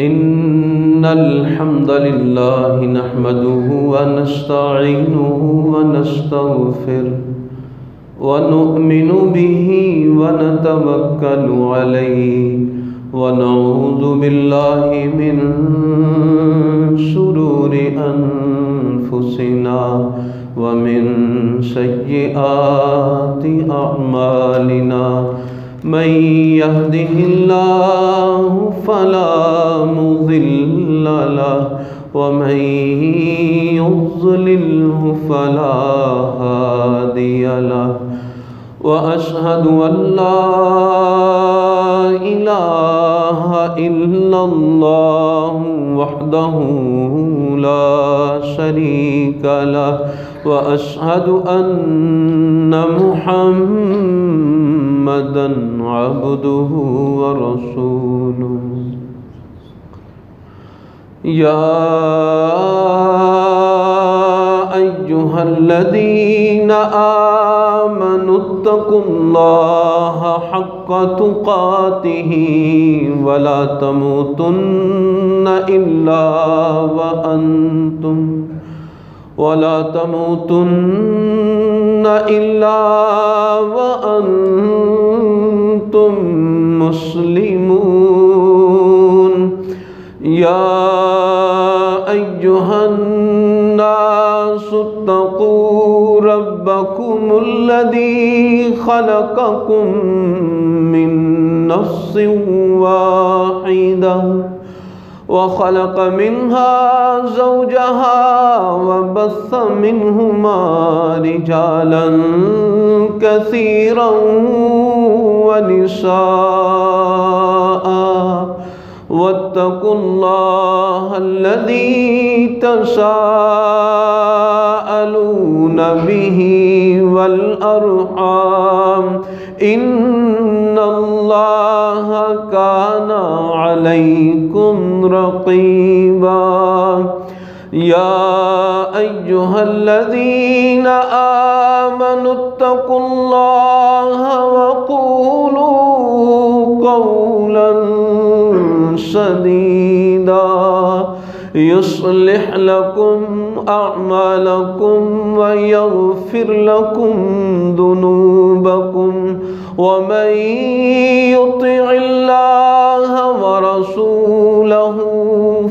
إن الحمد لله نحمده ونستعينه ونستغفره ونؤمن به ونتوكل عليه ونعوذ بالله من شرور أنفسنا ومن سيئات أعمالنا من يهده الله فلا مضل له ومن يضلله فلا هادي له وأشهد أن لا إله إلا الله وحده لا شريك له وأشهد أن محمدًا عبده ورسوله يا أيها الذين آمنوا اتقوا الله حق تقاته ولا تموتن إلا وأنتم مسلمون يا أيها الناس اتقوا ربكم الذي خلقكم من نفس واحدة وخلق منها زوجها وبث منهما رجالا كثيرا ونساء واتقوا الله الذي تساءلون به والأرحام إن الله كان عليكم رقيبا يا أيها الذين آمنوا اتقوا الله وقولوا قولا سديدا يصلح لكم أعمالكم ويغفر لكم ذنوبكم ومن يطع الله ورسوله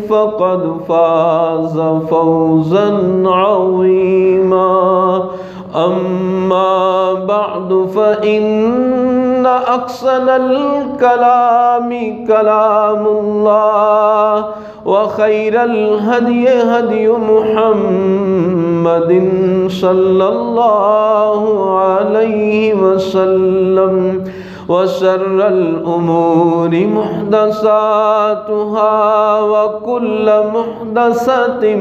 فقد فاز فوزا عظيما أما بعد فإن أحسن الكلام كلام الله وخير الهدي هدي محمد صلى الله عليه وسلم وشر الأمور محدثاتها وكل محدثة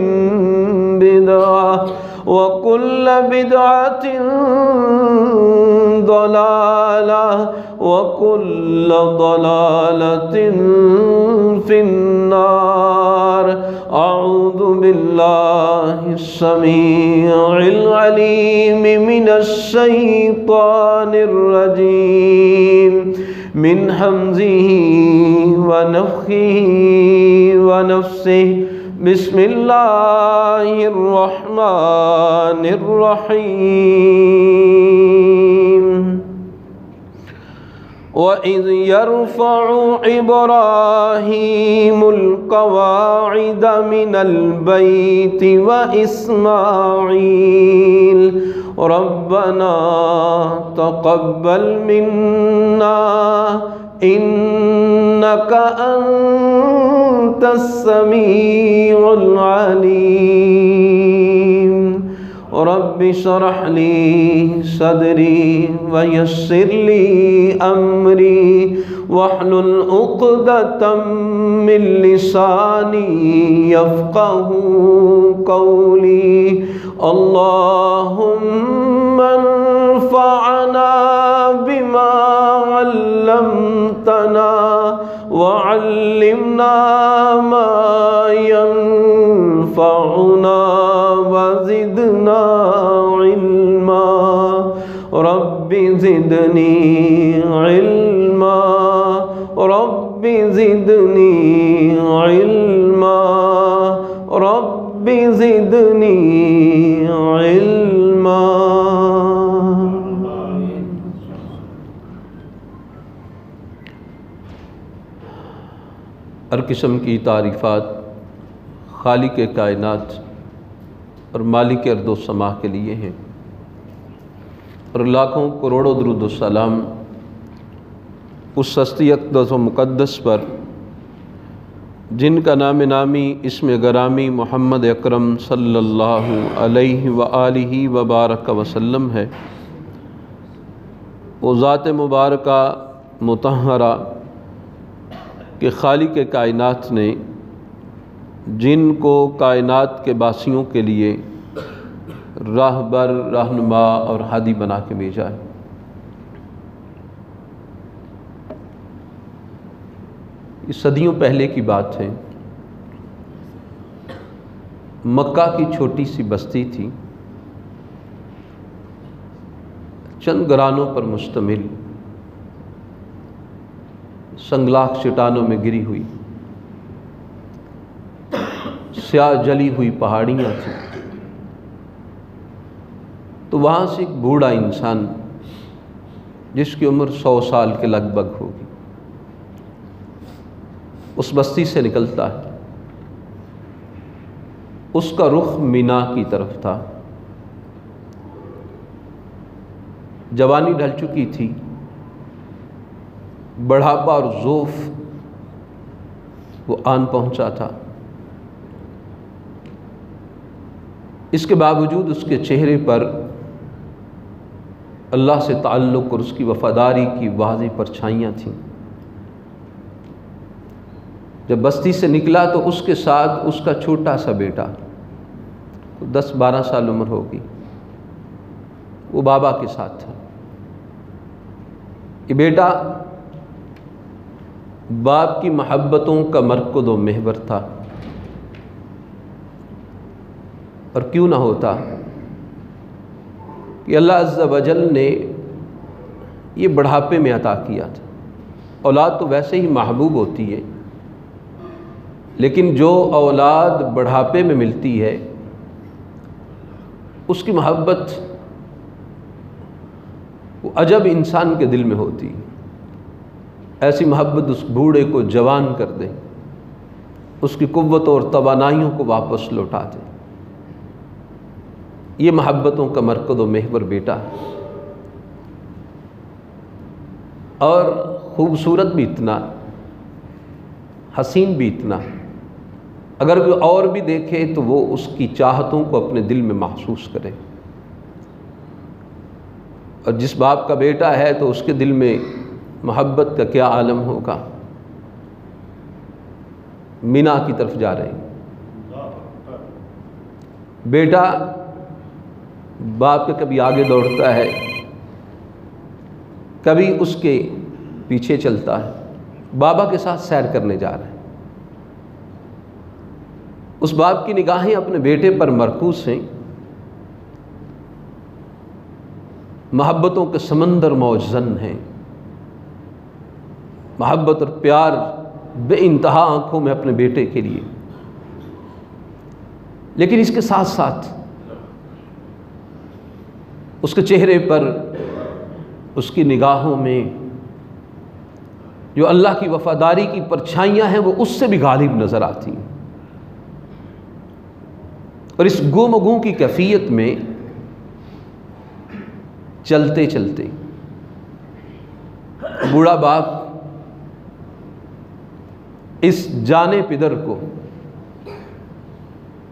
بدعة وكل بدعة ضلالة وكل ضلالة في النار أعوذ بالله السميع العليم من الشيطان الرجيم من همزه ونفخه ونفسه بسم الله الرحمن الرحيم وَإِذْ يَرْفَعُ إِبْرَاهِيمُ الْقَوَاعِدَ مِنَ الْبَيْتِ وَإِسْمَاعِيلُ رَبَّنَا تَقَبَّلْ مِنَّا إِنَّكَ أَنْتَ السَّمِيعُ الْعَلِيمُ رب اشرح لي صدري ويسر لي أمري واحلل عقدة من لساني يفقه قولي اللهم انفعنا بما علمتنا وعلمنا ما ينفعنا وزدنا علما رب زدني علما رب زدني علما زدنی علما۔ ہر قسم کی تعریفات خالق کائنات اور مالک ارض و سما کے لیے ہیں، اور لاکھوں کروڑوں درود و سلام اس ہستی اقدس و مقدس پر جن کا نام نامی اسم گرامی محمد اکرم صلی اللہ علیہ وآلہ وبارک وسلم ہے۔ وہ ذات مبارکہ مطہرہ کہ خالق کائنات نے جن کو کائنات کے باسیوں کے لیے راہبر، رہنما اور ہادی بنا کے بھیجا ہے۔ یہ صدیوں پہلے کی بات ہے۔ مکہ کی چھوٹی سی بستی تھی، چند گرانوں پر مشتمل، سنگلاخ چٹانوں میں گری ہوئی، سیاہ جلی ہوئی پہاڑیاں تھیں۔ تو وہاں سے ایک بوڑھا انسان جس کی عمر 100 سال کے لگ بھگ ہوگی، اس بستی سے نکلتا ہے۔ اس کا رخ مینا کی طرف تھا۔ جوانی ڈھل چکی تھی، بڑھاپا اور ضعف وہ آن پہنچا تھا۔ اس کے باوجود اس کے چہرے پر اللہ سے تعلق اور اس کی وفاداری کی واضح پرچھائیاں تھیں۔ جب بستی سے نکلا تو اس کے ساتھ اس کا چھوٹا سا بیٹا، 10-12 سال عمر ہوگی، وہ بابا کے ساتھ تھا۔ یہ بیٹا باپ کی محبتوں کا مرکز و محور تھا، اور کیوں نہ ہوتا کہ اللہ عز و جل نے یہ بڑھاپے میں عطا کیا تھا۔ اولاد تو ویسے ہی محبوب ہوتی ہے، لیکن جو اولاد بڑھاپے میں ملتی ہے اس کی محبت وہ عجب انسان کے دل میں ہوتی ہے۔ ایسی محبت اس بوڑھے کو جوان کر دے، اس کی قوتوں اور توانائیوں کو واپس لوٹا دے۔ یہ محبتوں کا مرکز و محور بیٹا ہے، اور خوبصورت بھی اتنا، حسین بھی اتنا۔ اگر کوئی اور بھی دیکھے تو وہ اس کی چاہتوں کو اپنے دل میں محسوس کرے، اور جس باپ کا بیٹا ہے تو اس کے دل میں محبت کا کیا عالم ہوگا۔ مینا کی طرف جا رہے ہیں، بیٹا باپ کے کبھی آگے دوڑتا ہے، کبھی اس کے پیچھے چلتا ہے، بابا کے ساتھ سیر کرنے جا رہے ہیں۔ اس باپ کی نگاہیں اپنے بیٹے پر مرکوز ہیں، محبتوں کے سمندر موجزن ہیں، محبت اور پیار بے انتہا آنکھوں میں اپنے بیٹے کے لیے۔ لیکن اس کے ساتھ ساتھ اس کے چہرے پر، اس کی نگاہوں میں جو اللہ کی وفاداری کی پرچھائیاں ہیں وہ اس سے بھی غالب نظر آتی ہیں۔ اور اس گم و گوں کی کیفیت میں چلتے چلتے بوڑھا باپ اس جانے پدر کو،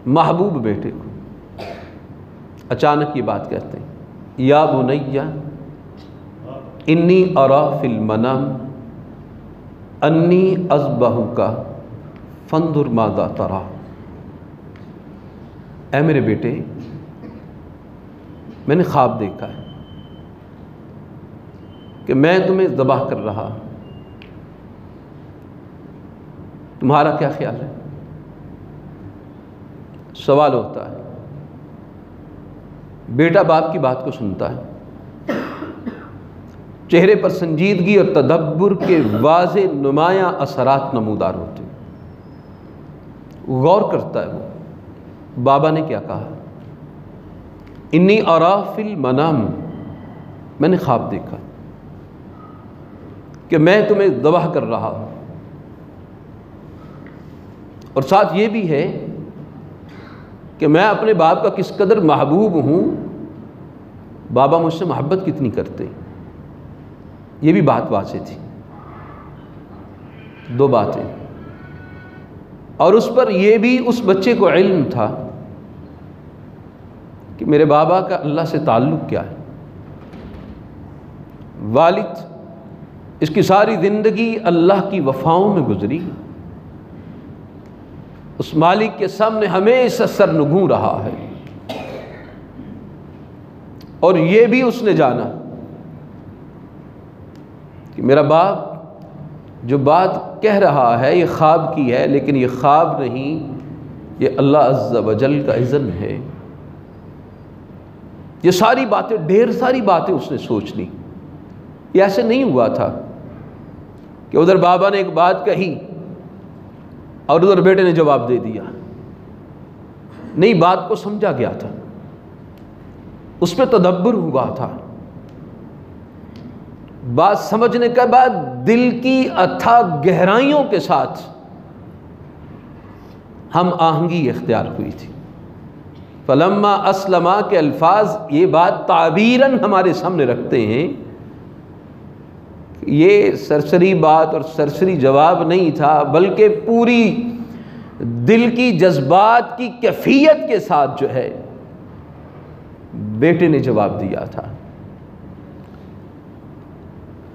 محبوب بیٹے کو اچانک یہ بات کہتے ہیں، یا بنیّ انی اریٰ فی المنام انی اذبحک فانظر ماذا تریٰ۔ اے میرے بیٹے، میں نے خواب دیکھا ہے کہ میں تمہیں ذبح کر رہا، تمہارا کیا خیال ہے؟ سوال ہوتا ہے۔ بیٹا باپ کی بات کو سنتا ہے، چہرے پر سنجیدگی اور تدبر کے واضح نمایاں اثرات نمودار ہوتے ہیں۔ غور کرتا ہے، وہ بابا نے کیا کہا؟ انی ارا فی المنام، میں نے خواب دیکھا کہ میں تمہیں ذبح کر رہا ہوں، اور ساتھ یہ بھی ہے کہ میں اپنے باپ کا کس قدر محبوب ہوں، بابا مجھ سے محبت کتنی کرتے، یہ بھی بات واضح تھی۔ دو باتیں، اور اس پر یہ بھی اس بچے کو علم تھا کہ میرے بابا کا اللہ سے تعلق کیا ہے۔ والد اس کی ساری زندگی اللہ کی وفاؤں میں گزری، اس مالک کے سامنے ہمیشہ سرنگوں رہا ہے، اور یہ بھی اس نے جانا کہ میرا باپ جو بات کہہ رہا ہے یہ خواب کی ہے، لیکن یہ خواب نہیں، یہ اللہ عز و جل کا اذن ہے۔ یہ ساری باتیں، ڈھیر ساری باتیں اس نے سوچ لی۔ یہ ایسے نہیں ہوا تھا کہ ادھر بابا نے ایک بات کہی اور ادھر بیٹے نے جواب دے دیا، نہیں، بات کو سمجھا گیا تھا، اس پہ تدبر ہوا تھا۔ بات سمجھنے کے بعد دل کی اتھا گہرائیوں کے ساتھ ہم آہنگی اختیار ہوئی تھی۔ فلما اسلما کے الفاظ یہ بات تعبیراً ہمارے سامنے رکھتے ہیں، یہ سرسری بات اور سرسری جواب نہیں تھا، بلکہ پوری دل کی جذبات کی کیفیت کے ساتھ جو ہے بیٹے نے جواب دیا تھا۔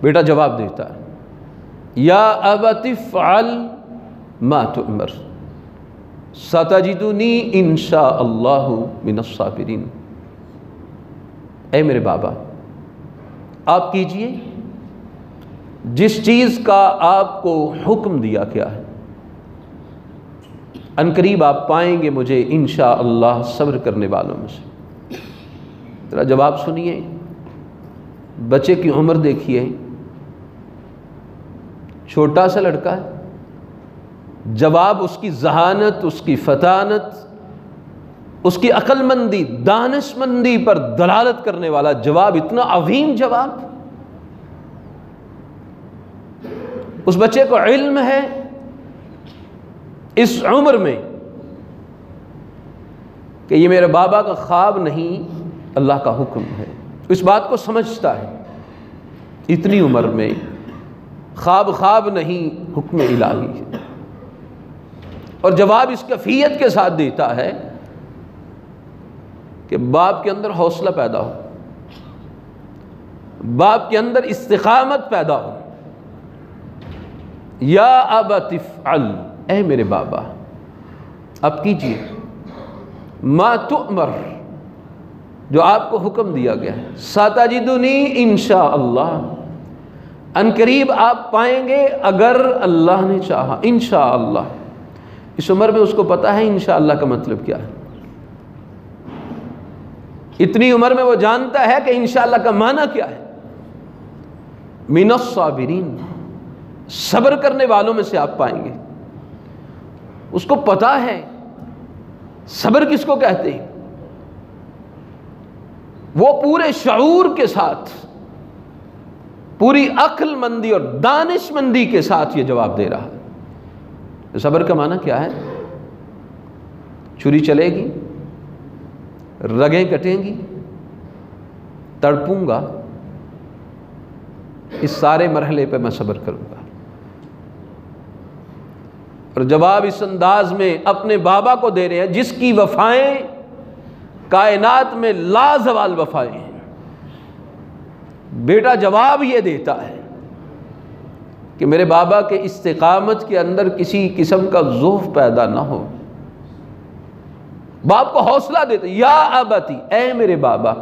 بیٹا جواب دیتا ہے، یا ابت افعل ما تؤمر ستجدنی انشاء اللہ من الصابرین۔ اے میرے بابا، آپ کیجئے جس چیز کا آپ کو حکم دیا گیا ہے، عنقریب آپ پائیں گے مجھے انشاءاللہ صبر کرنے والوں میں سے۔ ذرا جواب سنیے، بچے کی عمر دیکھیے، چھوٹا سا لڑکا ہے، جواب اس کی ذہانت، اس کی فطانت، اس کی عقل مندی، دانش مندی پر دلالت کرنے والا جواب، اتنا عظیم جواب۔ اس بچے کو علم ہے اس عمر میں کہ یہ میرے بابا کا خواب نہیں، اللہ کا حکم ہے، اس بات کو سمجھتا ہے۔ اتنی عمر میں خواب نہیں، حکم الہی ہے، اور جواب اس کیفیت کے ساتھ دیتا ہے کہ باپ کے اندر حوصلہ پیدا ہو، باپ کے اندر استقامت پیدا ہو۔ یا ابت افعل، اے میرے بابا اب کیجئے، ما تؤمر، جو آپ کو حکم دیا گیا ہے، ستجدنی انشاءاللہ، عنقریب آپ پائیں گے اگر اللہ نے چاہا، انشاءاللہ۔ اس عمر میں اس کو پتا ہے انشاءاللہ کا مطلب کیا ہے، اتنی عمر میں وہ جانتا ہے کہ انشاءاللہ کا معنی کیا ہے، من الصابرین، صبر کرنے والوں میں سے آپ پائیں گے۔ اس کو پتا ہے صبر کس کو کہتے ہیں، وہ پورے شعور کے ساتھ، پوری عقل مندی اور دانش مندی کے ساتھ یہ جواب دے رہا ہے۔ صبر کا معنی کیا ہے؟ چھری چلے گی، رگیں کٹیں گی، تڑپوں گا، اس سارے مرحلے پہ میں صبر کروں گا۔ اور جواب اس انداز میں اپنے بابا کو دے رہے ہیں جس کی وفائیں کائنات میں لازوال وفائیں ہیں۔ بیٹا جواب یہ دیتا ہے کہ میرے بابا کے استقامت کے اندر کسی قسم کا ضعف پیدا نہ ہو۔ باپ کو حوصلہ دیتے، یا ابتی، اے میرے بابا،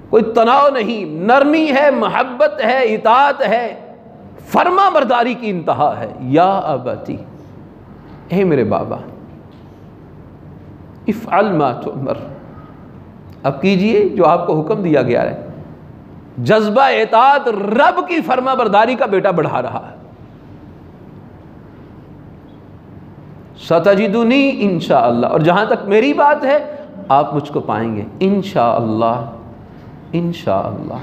کوئی تناؤ نہیں، نرمی ہے، محبت ہے، اطاعت ہے، فرما برداری کی انتہا ہے۔ یا ابتی، اے میرے بابا، افعل ما تؤمر، اب کیجئے جو آپ کو حکم دیا گیا ہے۔ جذبہ اطاعت رب کی فرما برداری کا بیٹا بڑھا رہا ہے۔ ستجدنی انشاءاللہ، اور جہاں تک میری بات ہے آپ مجھ کو پائیں گے انشاءاللہ، انشاءاللہ۔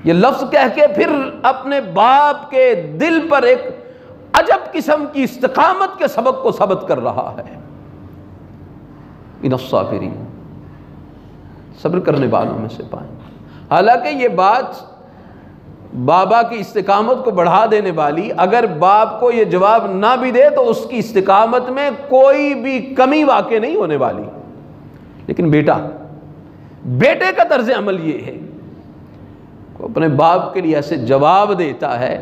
یہ لفظ کہہ کے پھر اپنے باپ کے دل پر ایک عجب قسم کی استقامت کے سبق کو ثبت کر رہا ہے۔ من الصابرین، صبر کرنے والوں میں سے پائیں۔ حالانکہ یہ بات بابا کی استقامت کو بڑھا دینے والی، اگر باپ کو یہ جواب نہ بھی دے تو اس کی استقامت میں کوئی بھی کمی واقع نہیں ہونے والی، لیکن بیٹے کا طرز عمل یہ ہے کہ اپنے باپ کے لیے ایسے جواب دیتا ہے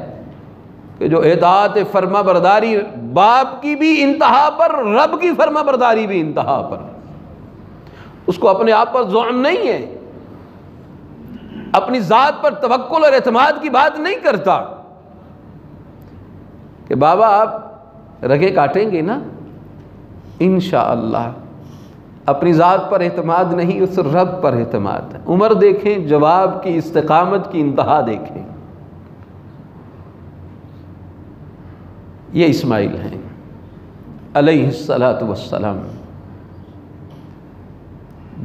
کہ جو اطاعت فرما برداری باپ کی بھی انتہا پر، رب کی فرما برداری بھی انتہا پر، اس کو اپنے آپ پر ظلم نہیں ہے، اپنی ذات پر توکل اور اعتماد کی بات نہیں کرتا کہ بابا آپ رگے کاٹیں گے نا انشاءاللہ، اپنی ذات پر اعتماد نہیں، اس رب پر اعتماد ہے۔ عمر دیکھیں، جواب کی استقامت کی انتہا دیکھیں۔ یہ اسماعیل ہیں علیہ السلام۔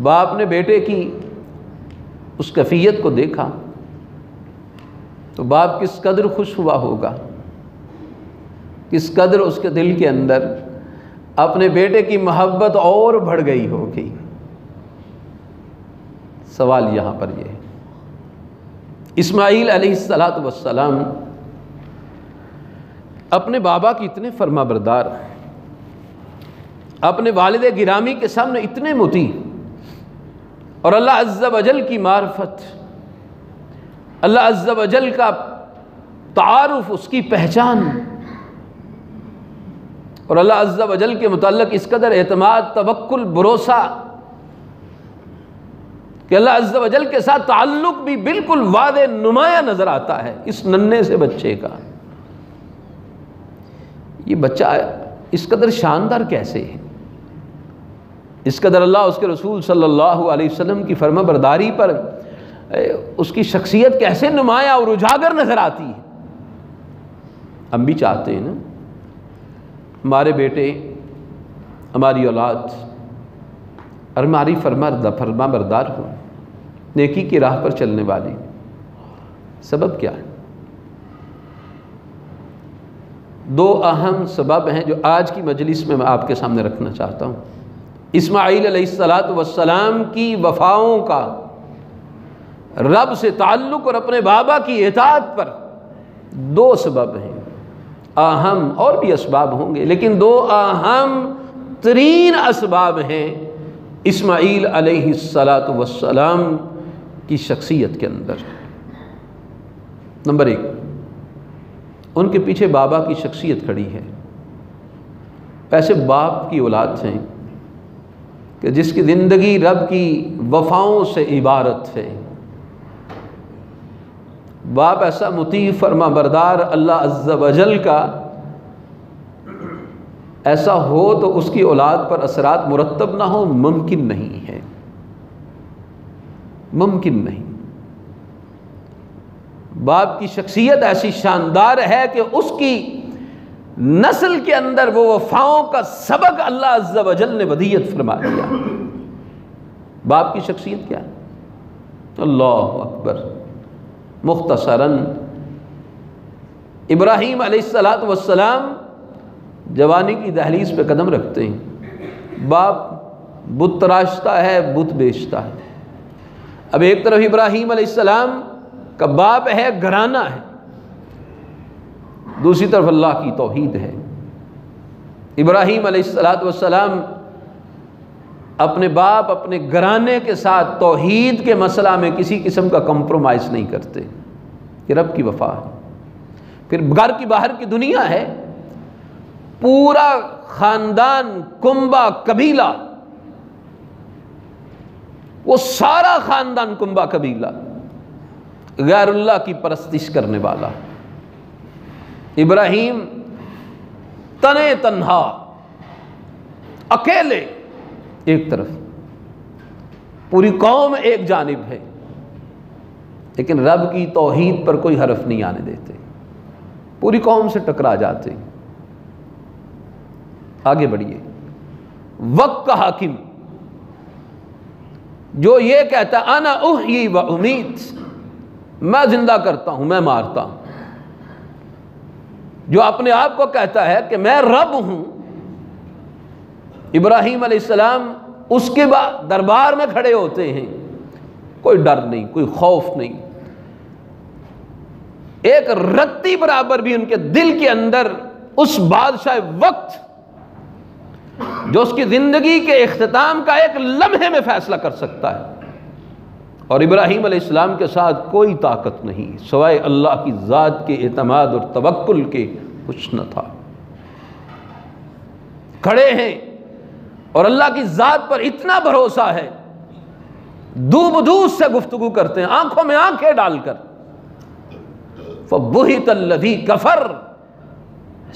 باپ نے بیٹے کی اس کیفیت کو دیکھا تو باپ کس قدر خوش ہوا ہوگا، کس قدر اس کے دل کے اندر اپنے بیٹے کی محبت اور بڑھ گئی ہوگی۔ سوال یہاں پر یہ ہے، اسماعیل علیہ السلام اپنے بابا کی اتنے فرما بردار، اپنے والد گرامی کے سامنے اتنے مطیع، اور اللہ عز و جل کی معرفت، اللہ عز و جل کا تعارف، اس کی پہچان، اور اللہ عز و جل کے متعلق اس قدر اعتماد، توکل، بھروسہ کہ اللہ عز و جل کے ساتھ تعلق بھی بالکل واضح نمایاں نظر آتا ہے اس ننھے سے بچے کا۔ یہ بچہ اس قدر شاندار کیسے ہے، اس قدر اللہ اس کے رسول صلی اللہ علیہ وسلم کی فرما برداری پر اس کی شخصیت کیسے نمایاں اور اجاگر نظر آتی ہے۔ ہم بھی چاہتے ہیں نا ہمارے بیٹے، ہماری اولاد اور ہماری فرما بردار ہو، نیکی کی راہ پر چلنے والی۔ سبب کیا ہے؟ دو اہم سبب ہیں جو آج کی مجلس میں آپ کے سامنے رکھنا چاہتا ہوں۔ اسماعیل علیہ السلام کی وفاؤں کا رب سے تعلق اور اپنے بابا کی اطاعت پر دو سبب ہیں، اہم اور بھی اسباب ہوں گے، لیکن دو اہم ترین اسباب ہیں اسماعیل علیہ السلام کی شخصیت کے اندر۔ نمبر ایک، ان کے پیچھے بابا کی شخصیت کھڑی ہے۔ ایسے باپ کی اولاد ہیں کہ جس کی زندگی رب کی وفاؤں سے عبارت ہے۔ باپ ایسا مطیع فرما بردار اللہ عز و جل کا ایسا ہو تو اس کی اولاد پر اثرات مرتب نہ ہو، ممکن نہیں ہے، ممکن نہیں۔ باپ کی شخصیت ایسی شاندار ہے کہ اس کی نسل کے اندر وہ وفاؤں کا سبق اللہ عز و جل نے ودیت فرما دیا۔ باپ کی شخصیت کیا ہے؟ اللہ اکبر۔ مختصراً ابراہیم علیہ السلام جوانی کی دہلیز پہ قدم رکھتے ہیں، باپ بت تراشتا ہے، بت بیچتا ہے۔ اب ایک طرف ابراہیم علیہ السلام کا باپ ہے، گھرانہ ہے، دوسری طرف اللہ کی توحید ہے۔ ابراہیم علیہ السلام اپنے باپ، اپنے گھرانے کے ساتھ توحید کے مسئلہ میں کسی قسم کا کمپرومائز نہیں کرتے، یہ رب کی وفا ہے۔ پھر گھر کی باہر کی دنیا ہے، پورا خاندان، کنبہ، قبیلہ، وہ سارا خاندان، کنبہ، قبیلہ غیر اللہ کی پرستش کرنے والا۔ ابراہیم تنے تنہا، اکیلے ایک طرف، پوری قوم ایک جانب ہے، لیکن رب کی توحید پر کوئی حرف نہیں آنے دیتے، پوری قوم سے ٹکرا جاتے۔ آگے بڑھیے. وقت کا حاکم جو یہ کہتا ہے انا احیی و امیت، میں زندہ کرتا ہوں میں مارتا ہوں، جو اپنے آپ کو کہتا ہے کہ میں رب ہوں. ابراہیم علیہ السلام اس کے دربار میں کھڑے ہوتے ہیں، کوئی ڈر نہیں، کوئی خوف نہیں، ایک رتی برابر بھی ان کے دل کے اندر اس بادشاہ وقت جو اس کی زندگی کے اختتام کا ایک لمحے میں فیصلہ کر سکتا ہے، اور ابراہیم علیہ السلام کے ساتھ کوئی طاقت نہیں سوائے اللہ کی ذات کے اعتماد اور توکل کے، کچھ نہ تھا. کھڑے ہیں اور اللہ کی ذات پر اتنا بھروسہ ہے، دو بدوس سے گفتگو کرتے ہیں، آنکھوں میں آنکھیں ڈال کر. فَبُهِتَ الَّذِي كَفَرَ،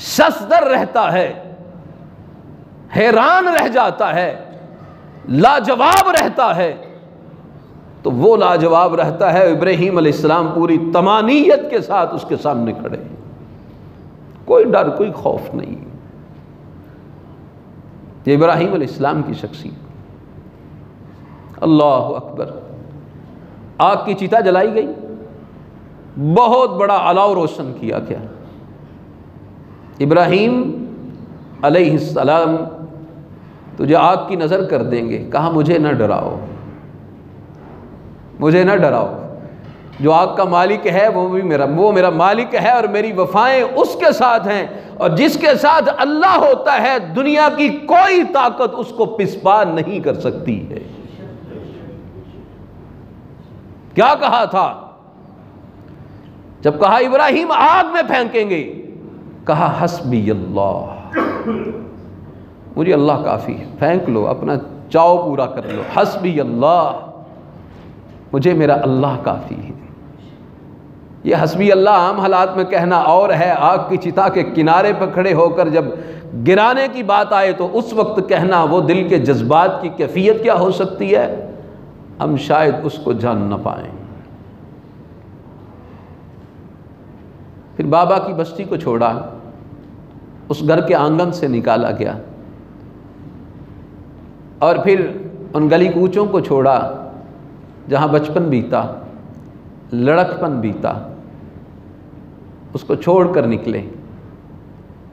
شَسْدر رہتا ہے، حیران رہ جاتا ہے، لاجواب رہتا ہے. تو وہ لاجواب رہتا ہے ابراہیم علیہ السلام پوری طمانینت کے ساتھ اس کے سامنے کھڑے ہیں، کوئی ڈر کوئی خوف نہیں. یہ ابراہیم علیہ السلام کی شخصیت. اللہ اکبر. آگ کی چتا جلائی گئی، بہت بڑا الاؤ روشن کیا گیا. ابراہیم علیہ السلام تجھے آگ کی نظر کر دیں گے، کہا مجھے نہ ڈراؤ، مجھے نہ ڈراؤ، جو آگ کا مالک ہے وہ میرا مالک ہے، اور میری وفائیں اس کے ساتھ ہیں، اور جس کے ساتھ اللہ ہوتا ہے دنیا کی کوئی طاقت اس کو پسپا نہیں کر سکتی ہے. کیا کہا تھا جب کہا ابراہیم آگ میں پھینکیں گے؟ کہا حسبی اللہ، مجھے اللہ کافی ہے، پھینک لو، اپنا چاؤ پورا کر لو. حسبی اللہ، مجھے میرا اللہ کافی ہے. یہ حسبی اللہ عام حالات میں کہنا اور ہے، آگ کی چتا کے کنارے پر کھڑے ہو کر جب گرانے کی بات آئے تو اس وقت کہنا وہ دل کے جذبات کی کیفیت کیا ہو سکتی ہے، ہم شاید اس کو جان نہ پائیں. پھر بابا کی بستی کو چھوڑا، اس گھر کے آنگن سے نکالا گیا، اور پھر ان گلی کوچوں کو چھوڑا جہاں بچپن بیتا، لڑکپن بیتا، اس کو چھوڑ کر نکلے.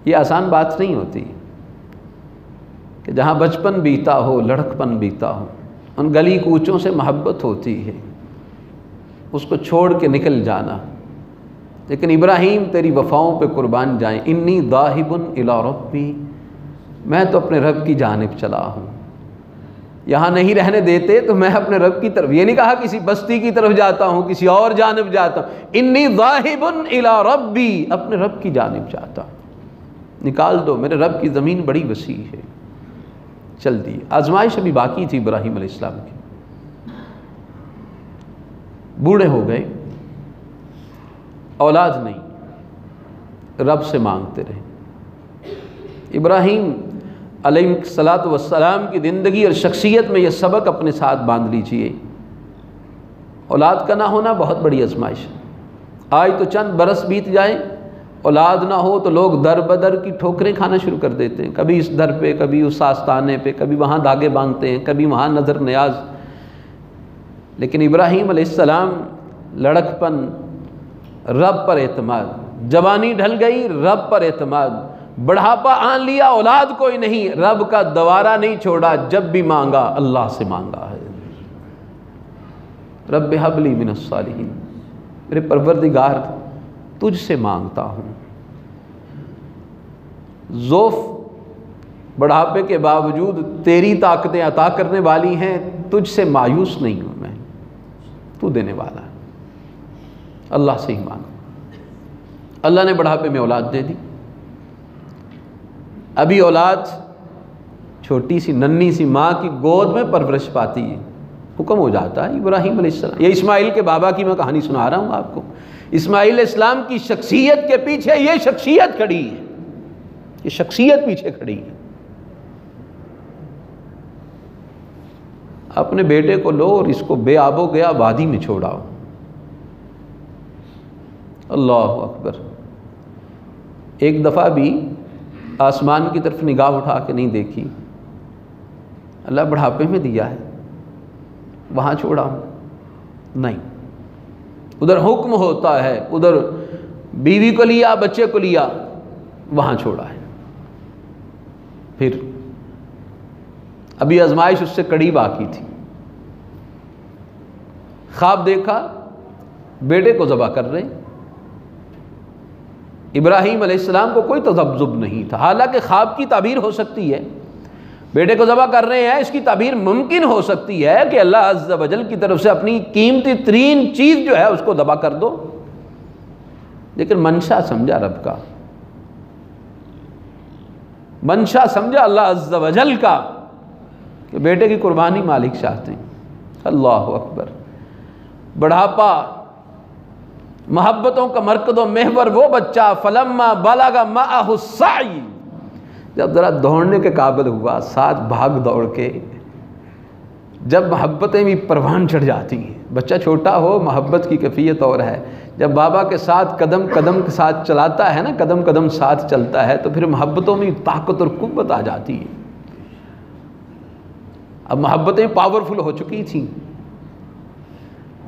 یہ آسان بات نہیں ہوتی کہ جہاں بچپن بیتا ہو، لڑکپن بیتا ہو، ان گلی کوچوں سے محبت ہوتی ہے، اس کو چھوڑ کے نکل جانا. لیکن ابراہیم تیری وفاؤں پہ قربان جائیں. انی ذاہب الی ربی، میں تو اپنے رب کی جانب چلا ہوں. یہاں نہیں رہنے دیتے تو میں اپنے رب کی طرف، یہ نہیں کہا کسی بستی کی طرف جاتا ہوں، کسی اور جانب جاتا ہوں. انی ذاہب الی ربی، اپنے رب کی جانب جاتا ہوں. نکال دو، میرے رب کی زمین بڑی وسیع ہے. چل دی. آزمائش ابھی باقی تھی ابراہیم علیہ السلام کی. بوڑھے ہو گئے، اولاد نہیں، رب سے مانگتے رہے. ابراہیم علیہ الصلاۃ والسلام کی زندگی اور شخصیت میں یہ سبق اپنے ساتھ باندھ لیجئے. اولاد کا نہ ہونا بہت بڑی آزمائش ہے. آج تو چند برس بیت جائیں، اولاد نہ ہو تو لوگ در بدر کی ٹھوکریں کھانا شروع کر دیتے ہیں، کبھی اس در پہ، کبھی اس آستانے پہ، کبھی وہاں دھاگے باندھتے ہیں، کبھی وہاں نظر نیاز. لیکن ابراہیم علیہ السلام لڑکپن، رب پر اعتماد، جوانی ڈھل گئی، رب پر اعتماد، بڑھاپا آن لیا، اولاد کوئی نہیں، رب کا دوارہ نہیں چھوڑا. جب بھی مانگا اللہ سے مانگا ہے. رب ہب لی من الصالحین، میرے پروردگار تجھ سے مانگتا ہوں. ذوف، بڑھاپے کے باوجود تیری طاقتیں عطا کرنے والی ہیں، تجھ سے مایوس نہیں ہوں میں، تو دینے والا ہے. اللہ سے ہی مانگا. اللہ نے بڑھاپے میں اولاد دے دی. ابھی اولاد چھوٹی سی ننھی سی ماں کی گود میں پرورش پاتی ہے، حکم ہو جاتا ہے. ابراہیم علیہ السلام، یہ اسماعیل کے بابا کی میں کہانی سنا رہا ہوں آپ کو. اسماعیل علیہ السلام کی شخصیت کے پیچھے یہ شخصیت کھڑی ہے، یہ شخصیت پیچھے کھڑی ہے. اپنے بیٹے کو لو اور اس کو بے آب و گیا وادی میں چھوڑاؤ. اللہ اکبر. ایک دفعہ بھی آسمان کی طرف نگاہ اٹھا کے نہیں دیکھی، اللہ بڑھاپے میں دیا ہے وہاں چھوڑا ہوں؟ نہیں، ادھر حکم ہوتا ہے، ادھر بیوی کو لیا، بچے کو لیا، وہاں چھوڑا ہے۔ پھر ابھی آزمائش اس سے کڑی باقی تھی، خواب دیکھا بیٹے کو ذبح کر رہے۔ ابراہیم علیہ السلام کو کوئی تذبذب نہیں تھا، حالانکہ خواب کی تعبیر ہو سکتی ہے، بیٹے کو ذبح کر رہے ہیں، اس کی تعبیر ممکن ہو سکتی ہے کہ اللہ عز و جل کی طرف سے اپنی قیمتی ترین چیز جو ہے اس کو ذبح کر دو، لیکن منشا سمجھا رب کا، منشا سمجھا اللہ عز و جل کا کہ بیٹے کی قربانی مالک چاہتے ہیں۔ اللہ اکبر۔ بڑھاپا، محبتوں کا مرکز و محور وہ بچہ، فلما بلغ معہ السعی، جب ذرا دوڑنے کے قابل ہوا، ساتھ بھاگ دوڑ کے، جب محبتیں بھی پروان چڑھ جاتی ہیں، بچہ چھوٹا ہو محبت کی کیفیت اور ہے، جب بابا کے ساتھ قدم قدم کے ساتھ چلاتا ہے نا، قدم قدم ساتھ چلتا ہے، تو پھر محبتوں میں طاقت اور قوت آ جاتی ہے۔ اب محبتیں پاورفل ہو چکی تھیں،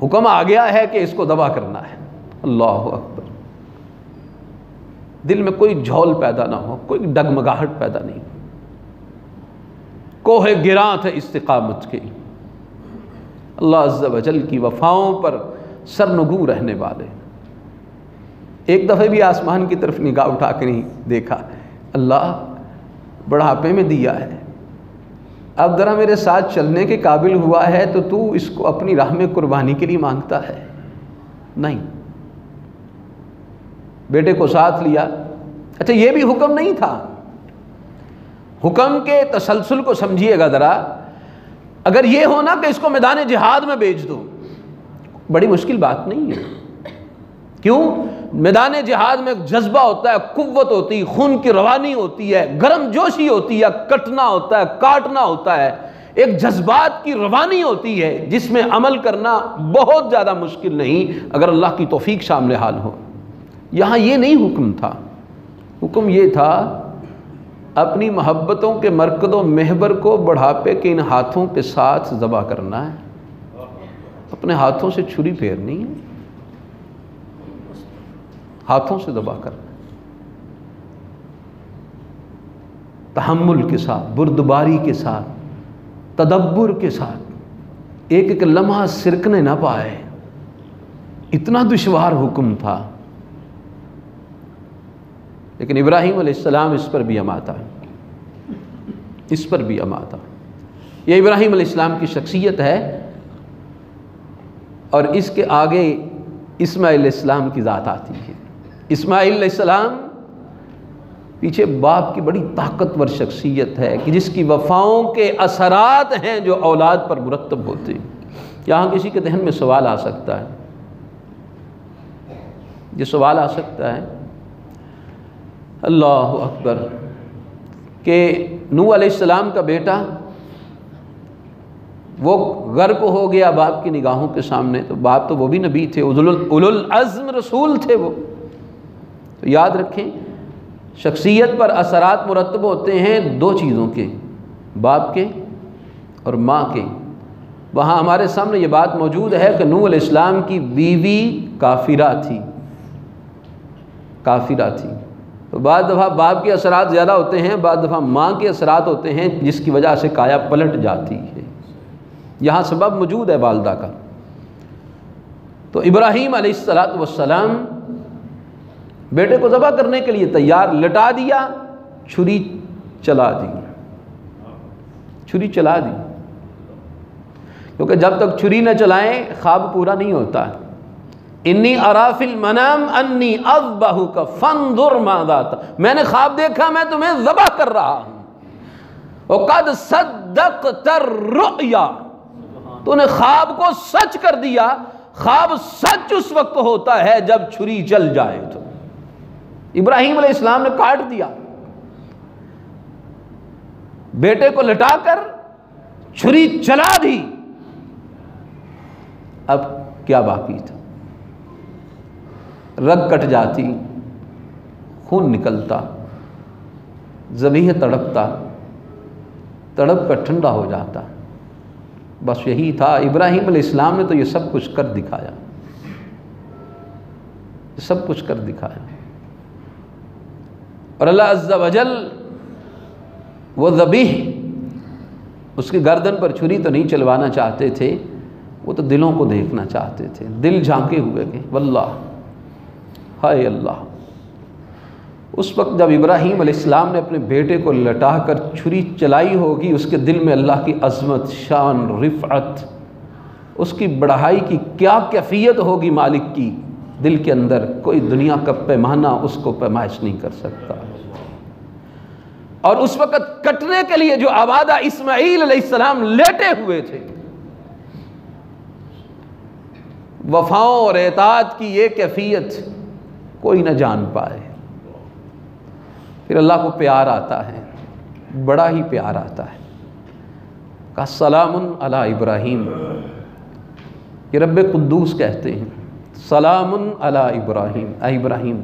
حکم آ گیا ہے کہ اس کو ذبح کرنا ہے۔ اللہ اکبر۔ دل میں کوئی جھول پیدا نہ ہو، کوئی ڈگمگاہٹ پیدا نہیں، کوہ گراں تھے استقامت کے، اللہ عز و جل کی وفاؤں پر سرنگوں رہنے والے۔ ایک دفعہ بھی آسمان کی طرف نگاہ اٹھا کے نہیں دیکھا، اللہ بڑھاپے میں دیا ہے، اب ذرا میرے ساتھ چلنے کے قابل ہوا ہے تو تو اس کو اپنی راہ میں قربانی کے لیے مانگتا ہے؟ نہیں، بیٹے کو ساتھ لیا۔ اچھا یہ بھی حکم نہیں تھا، حکم کے تسلسل کو سمجھیے گا ذرا۔ اگر یہ ہونا کہ اس کو میدان جہاد میں بیچ دو، بڑی مشکل بات نہیں ہے۔ کیوں؟ میدان جہاد میں ایک جذبہ ہوتا ہے، قوت ہوتی ہے، خون کی روانی ہوتی ہے، گرم جوشی ہوتی ہے، کٹنا ہوتا ہے، کاٹنا ہوتا ہے، ایک جذبات کی روانی ہوتی ہے جس میں عمل کرنا بہت زیادہ مشکل نہیں اگر اللہ کی توفیق شامل حال ہو۔ یہاں یہ نہیں حکم تھا، حکم یہ تھا اپنی محبتوں کے مرکز و محور کو بڑھاپے کے ان ہاتھوں کے ساتھ ذبح کرنا ہے، اپنے ہاتھوں سے چھری پھیرنی ہے، ہاتھوں سے ذبح کرنا ہے، تحمل کے ساتھ، بردباری کے ساتھ، تدبر کے ساتھ، ایک ایک لمحہ سرکنے نہ پائے، اتنا دشوار حکم تھا۔ لیکن ابراہیم علیہ السلام اس پر بھی اماتا، اس پر بھی اماتا۔ یہ ابراہیم علیہ السلام کی شخصیت ہے، اور اس کے آگے اسماعیل علیہ السلام کی ذات آتی ہے۔ اسماعیل علیہ السلام پیچھے باپ کی بڑی طاقتور شخصیت ہے کہ جس کی وفاؤں کے اثرات ہیں جو اولاد پر مرتب ہوتے ہیں۔ یہاں کسی کے ذہن میں سوال آ سکتا ہے، یہ سوال آ سکتا ہے، اللہ اکبر، کہ نوح علیہ السلام کا بیٹا وہ غرق ہو گیا باپ کی نگاہوں کے سامنے، تو باپ تو وہ بھی نبی تھے، اولو العزم رسول تھے وہ۔ تو یاد رکھیں، شخصیت پر اثرات مرتب ہوتے ہیں دو چیزوں کے، باپ کے اور ماں کے۔ وہاں ہمارے سامنے یہ بات موجود ہے کہ نوح علیہ السلام کی بیوی کافرہ تھی، کافرہ تھی۔ تو بعض دفعہ باپ کے اثرات زیادہ ہوتے ہیں، بعض دفعہ ماں کے اثرات ہوتے ہیں جس کی وجہ سے کایا پلٹ جاتی ہے۔ یہاں سبب موجود ہے والدہ کا۔ تو ابراہیم علیہ السلام بیٹے کو ذبح کرنے کے لیے تیار، لٹا دیا، چھری چلا دی، چھری چلا دی، کیونکہ جب تک چھری نہ چلائیں خواب پورا نہیں ہوتا۔ انی اری فی المنام انی اذبحک فانظر ماذا ترى، میں نے خواب دیکھا میں تمہیں ذبح کر رہا ہوں، وقد صدقت الرؤیا، تو نے خواب کو سچ کر دیا۔ خواب سچ اس وقت ہوتا ہے جب چھری چل جائے۔ تو ابراہیم علیہ السلام نے کاٹ دیا، بیٹے کو لٹا کر چھری چلا دی، اب کیا باقی تھا؟ رگ کٹ جاتی، خون نکلتا، ذبیحہ تڑپتا، تڑپ کر ٹھنڈا ہو جاتا، بس یہی تھا۔ ابراہیم علیہ السلام نے تو یہ سب کچھ کر دکھایا، سب کچھ کر دکھایا۔ اور اللہ عز و جل وہ ذبیح اس کی گردن پر چھری تو نہیں چلوانا چاہتے تھے، وہ تو دلوں کو دیکھنا چاہتے تھے، دل جھانکے ہوئے کہ واللہ، ہائے اللہ۔ اس وقت جب ابراہیم علیہ السلام نے اپنے بیٹے کو لٹا کر چھری چلائی ہوگی، اس کے دل میں اللہ کی عظمت، شان، رفعت، اس کی بڑائی کی کیا کیفیت ہوگی مالک کی، دل کے اندر کوئی دنیا کا پیمانہ اس کو پیمائش نہیں کر سکتا۔ اور اس وقت کٹنے کے لیے جو آبادہ اسماعیل علیہ السلام لیٹے ہوئے تھے، وفاؤں اور اطاعت کی یہ کیفیت کوئی نہ جان پائے۔ پھر اللہ کو پیار آتا ہے، بڑا ہی پیار آتا ہے، کہا سلام علی ابراہیم۔ یہ رب قدوس کہتے ہیں سلام علی ابراہیم، اے ابراہیم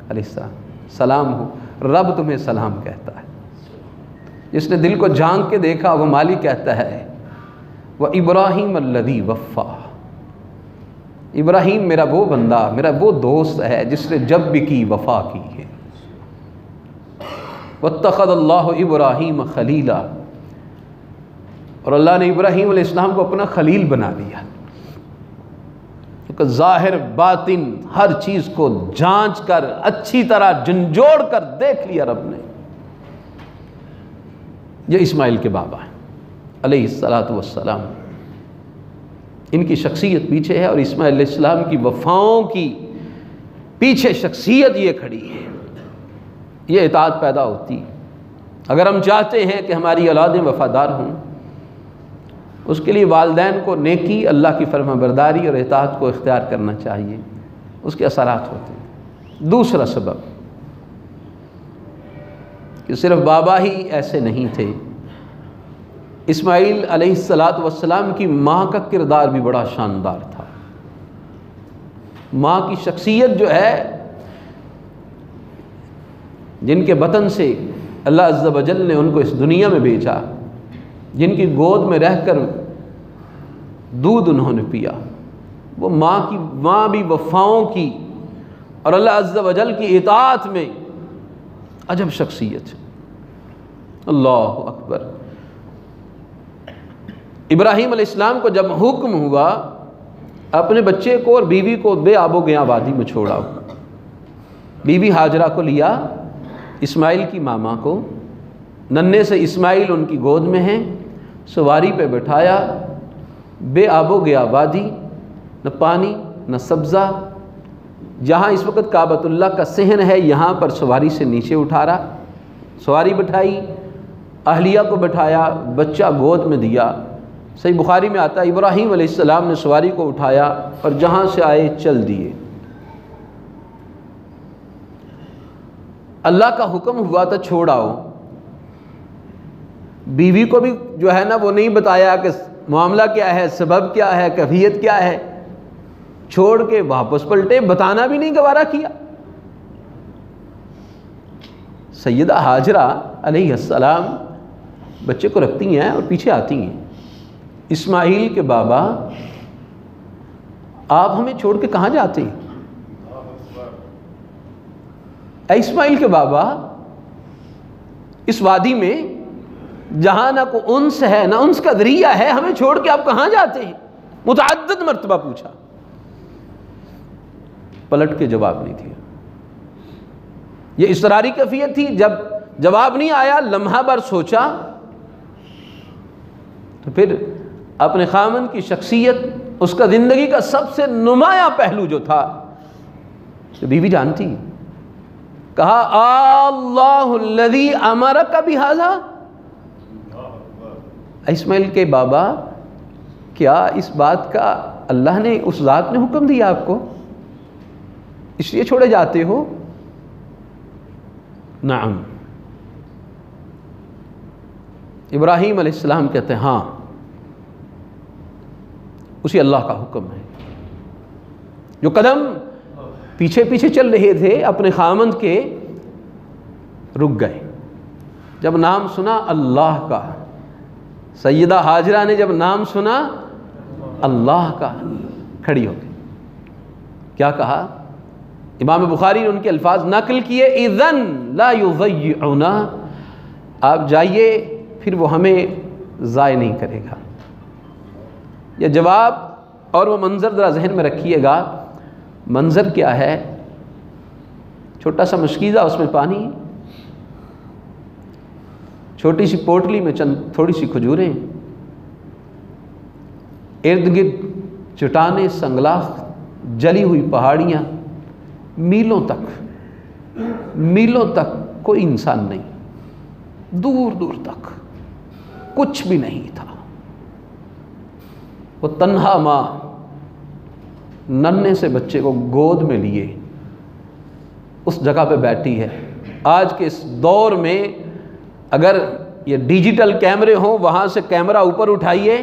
علیہ السلام سلام ہو، رب تمہیں سلام کہتا ہے۔ جس نے دل کو جھانک کے دیکھا وہ مالک کہتا ہے وَإِبْرَاهِيمَ الَّذِي وَفَّى، ابراہیم میرا وہ بندہ، میرا وہ دوست ہے جس نے جب بھی کی وفا کی ہے۔ وَاتَّخَذَ اللَّهُ إِبْرَاهِيمَ خَلِيلًا، اور اللہ نے ابراہیم علیہ السلام کو اپنا خلیل بنا دیا۔ ظاہر باطن ہر چیز کو جانچ کر اچھی طرح جھنجھوڑ کر دیکھ لیا رب نے۔ یہ اسماعیل کے بابا ہیں علیہ السلام، ان کی شخصیت پیچھے ہے، اور اسماعیل علیہ السلام کی وفاؤں کی پیچھے شخصیت یہ کھڑی ہے۔ یہ اطاعت پیدا ہوتی۔ اگر ہم چاہتے ہیں کہ ہماری اولادیں وفادار ہوں، اس کے لیے والدین کو نیکی، اللہ کی فرما برداری اور اطاعت کو اختیار کرنا چاہیے، اس کے اثرات ہوتے ہیں۔ دوسرا سبب کہ صرف بابا ہی ایسے نہیں تھے، اسماعیل علیہ السلام کی ماں کا کردار بھی بڑا شاندار تھا۔ ماں کی شخصیت جو ہے، جن کے بطن سے اللہ عز و جل نے ان کو اس دنیا میں بھیجا، جن کی گود میں رہ کر دودھ انہوں نے پیا، وہ ماں بھی وفاؤں کی اور اللہ عز و جل کی اطاعت میں عجب شخصیت۔ اللہ اکبر۔ ابراہیم علیہ السلام کو جب حکم ہوا اپنے بچے کو اور بیوی کو بے آب و گیا وادی میں چھوڑا، بیوی ہاجرہ کو لیا، اسماعیل کی ماما کو، ننھے سے اسماعیل ان کی گود میں ہیں، سواری پہ بٹھایا، بے آب و گیا وادی، نہ پانی نہ سبزہ، جہاں اس وقت کعبۃ اللہ کا صحن ہے یہاں پر سواری سے نیچے اٹھا رہا، سواری بٹھائی، اہلیہ کو بٹھایا، بچہ گود میں دیا۔ صحیح بخاری میں آتا ہے ابراہیم علیہ السلام نے سواری کو اٹھایا اور جہاں سے آئے چل دیے۔ اللہ کا حکم ہوا تھا چھوڑاؤ، بیوی کو بھی جو ہے نا وہ نہیں بتایا کہ معاملہ کیا ہے، سبب کیا ہے، کیفیت کیا ہے، چھوڑ کے واپس پلٹے، بتانا بھی نہیں گوارا کیا۔ سیدہ ہاجرہ علیہ السلام بچے کو رکھتی ہیں اور پیچھے آتی ہیں، اسماعیل کے بابا آپ ہمیں چھوڑ کے کہاں جاتے ہیں؟ اے اسماعیل کے بابا، اس وادی میں جہاں نہ کوئی انس ہے نہ انس کا ذریعہ ہے، ہمیں چھوڑ کے آپ کہاں جاتے ہیں؟ متعدد مرتبہ پوچھا، پلٹ کے جواب نہیں دیا۔ یہ اصراری کیفیت تھی۔ جب جواب نہیں آیا، لمحہ بھر سوچا، تو پھر اپنے خامن کی شخصیت، اس کا زندگی کا سب سے نمایاں پہلو جو تھا، تو بیوی جانتی، کہا اللہ الذی امرک بہذا، اسماعیل کے بابا کیا اس بات کا اللہ نے، اس ذات نے حکم دیا آپ کو، اس لیے چھوڑے جاتے ہو؟ نعم۔ ابراہیم علیہ السلام کہتے ہیں ہاں، اسی اللہ کا حکم ہے۔ جو قدم پیچھے پیچھے چل رہے تھے اپنے خامند کے، رک گئے، جب نام سنا اللہ کا، سیدہ ہاجرہ نے جب نام سنا اللہ کا، کھڑی ہو گئی۔ کیا کہا؟ امام بخاری نے ان کے الفاظ نقل کیے، اذن لا یضیعنا، آپ جائیے پھر وہ ہمیں ضائع نہیں کرے گا۔ یہ جواب اور وہ منظر ذرا ذہن میں رکھیے گا۔ منظر کیا ہے؟ چھوٹا سا مشکیزہ، اس میں پانی، چھوٹی سی پوٹلی میں چند تھوڑی سی کھجوریں، ارد گرد چٹانیں، سنگلاخ، جلی ہوئی پہاڑیاں، میلوں تک کوئی انسان نہیں، دور دور تک کچھ بھی نہیں تھا۔ وہ تنہا ماں ننھے سے بچے کو گود میں لیے اس جگہ پہ بیٹھی ہے۔ آج کے اس دور میں اگر یہ ڈیجیٹل کیمرے ہوں، وہاں سے کیمرہ اوپر اٹھائیے،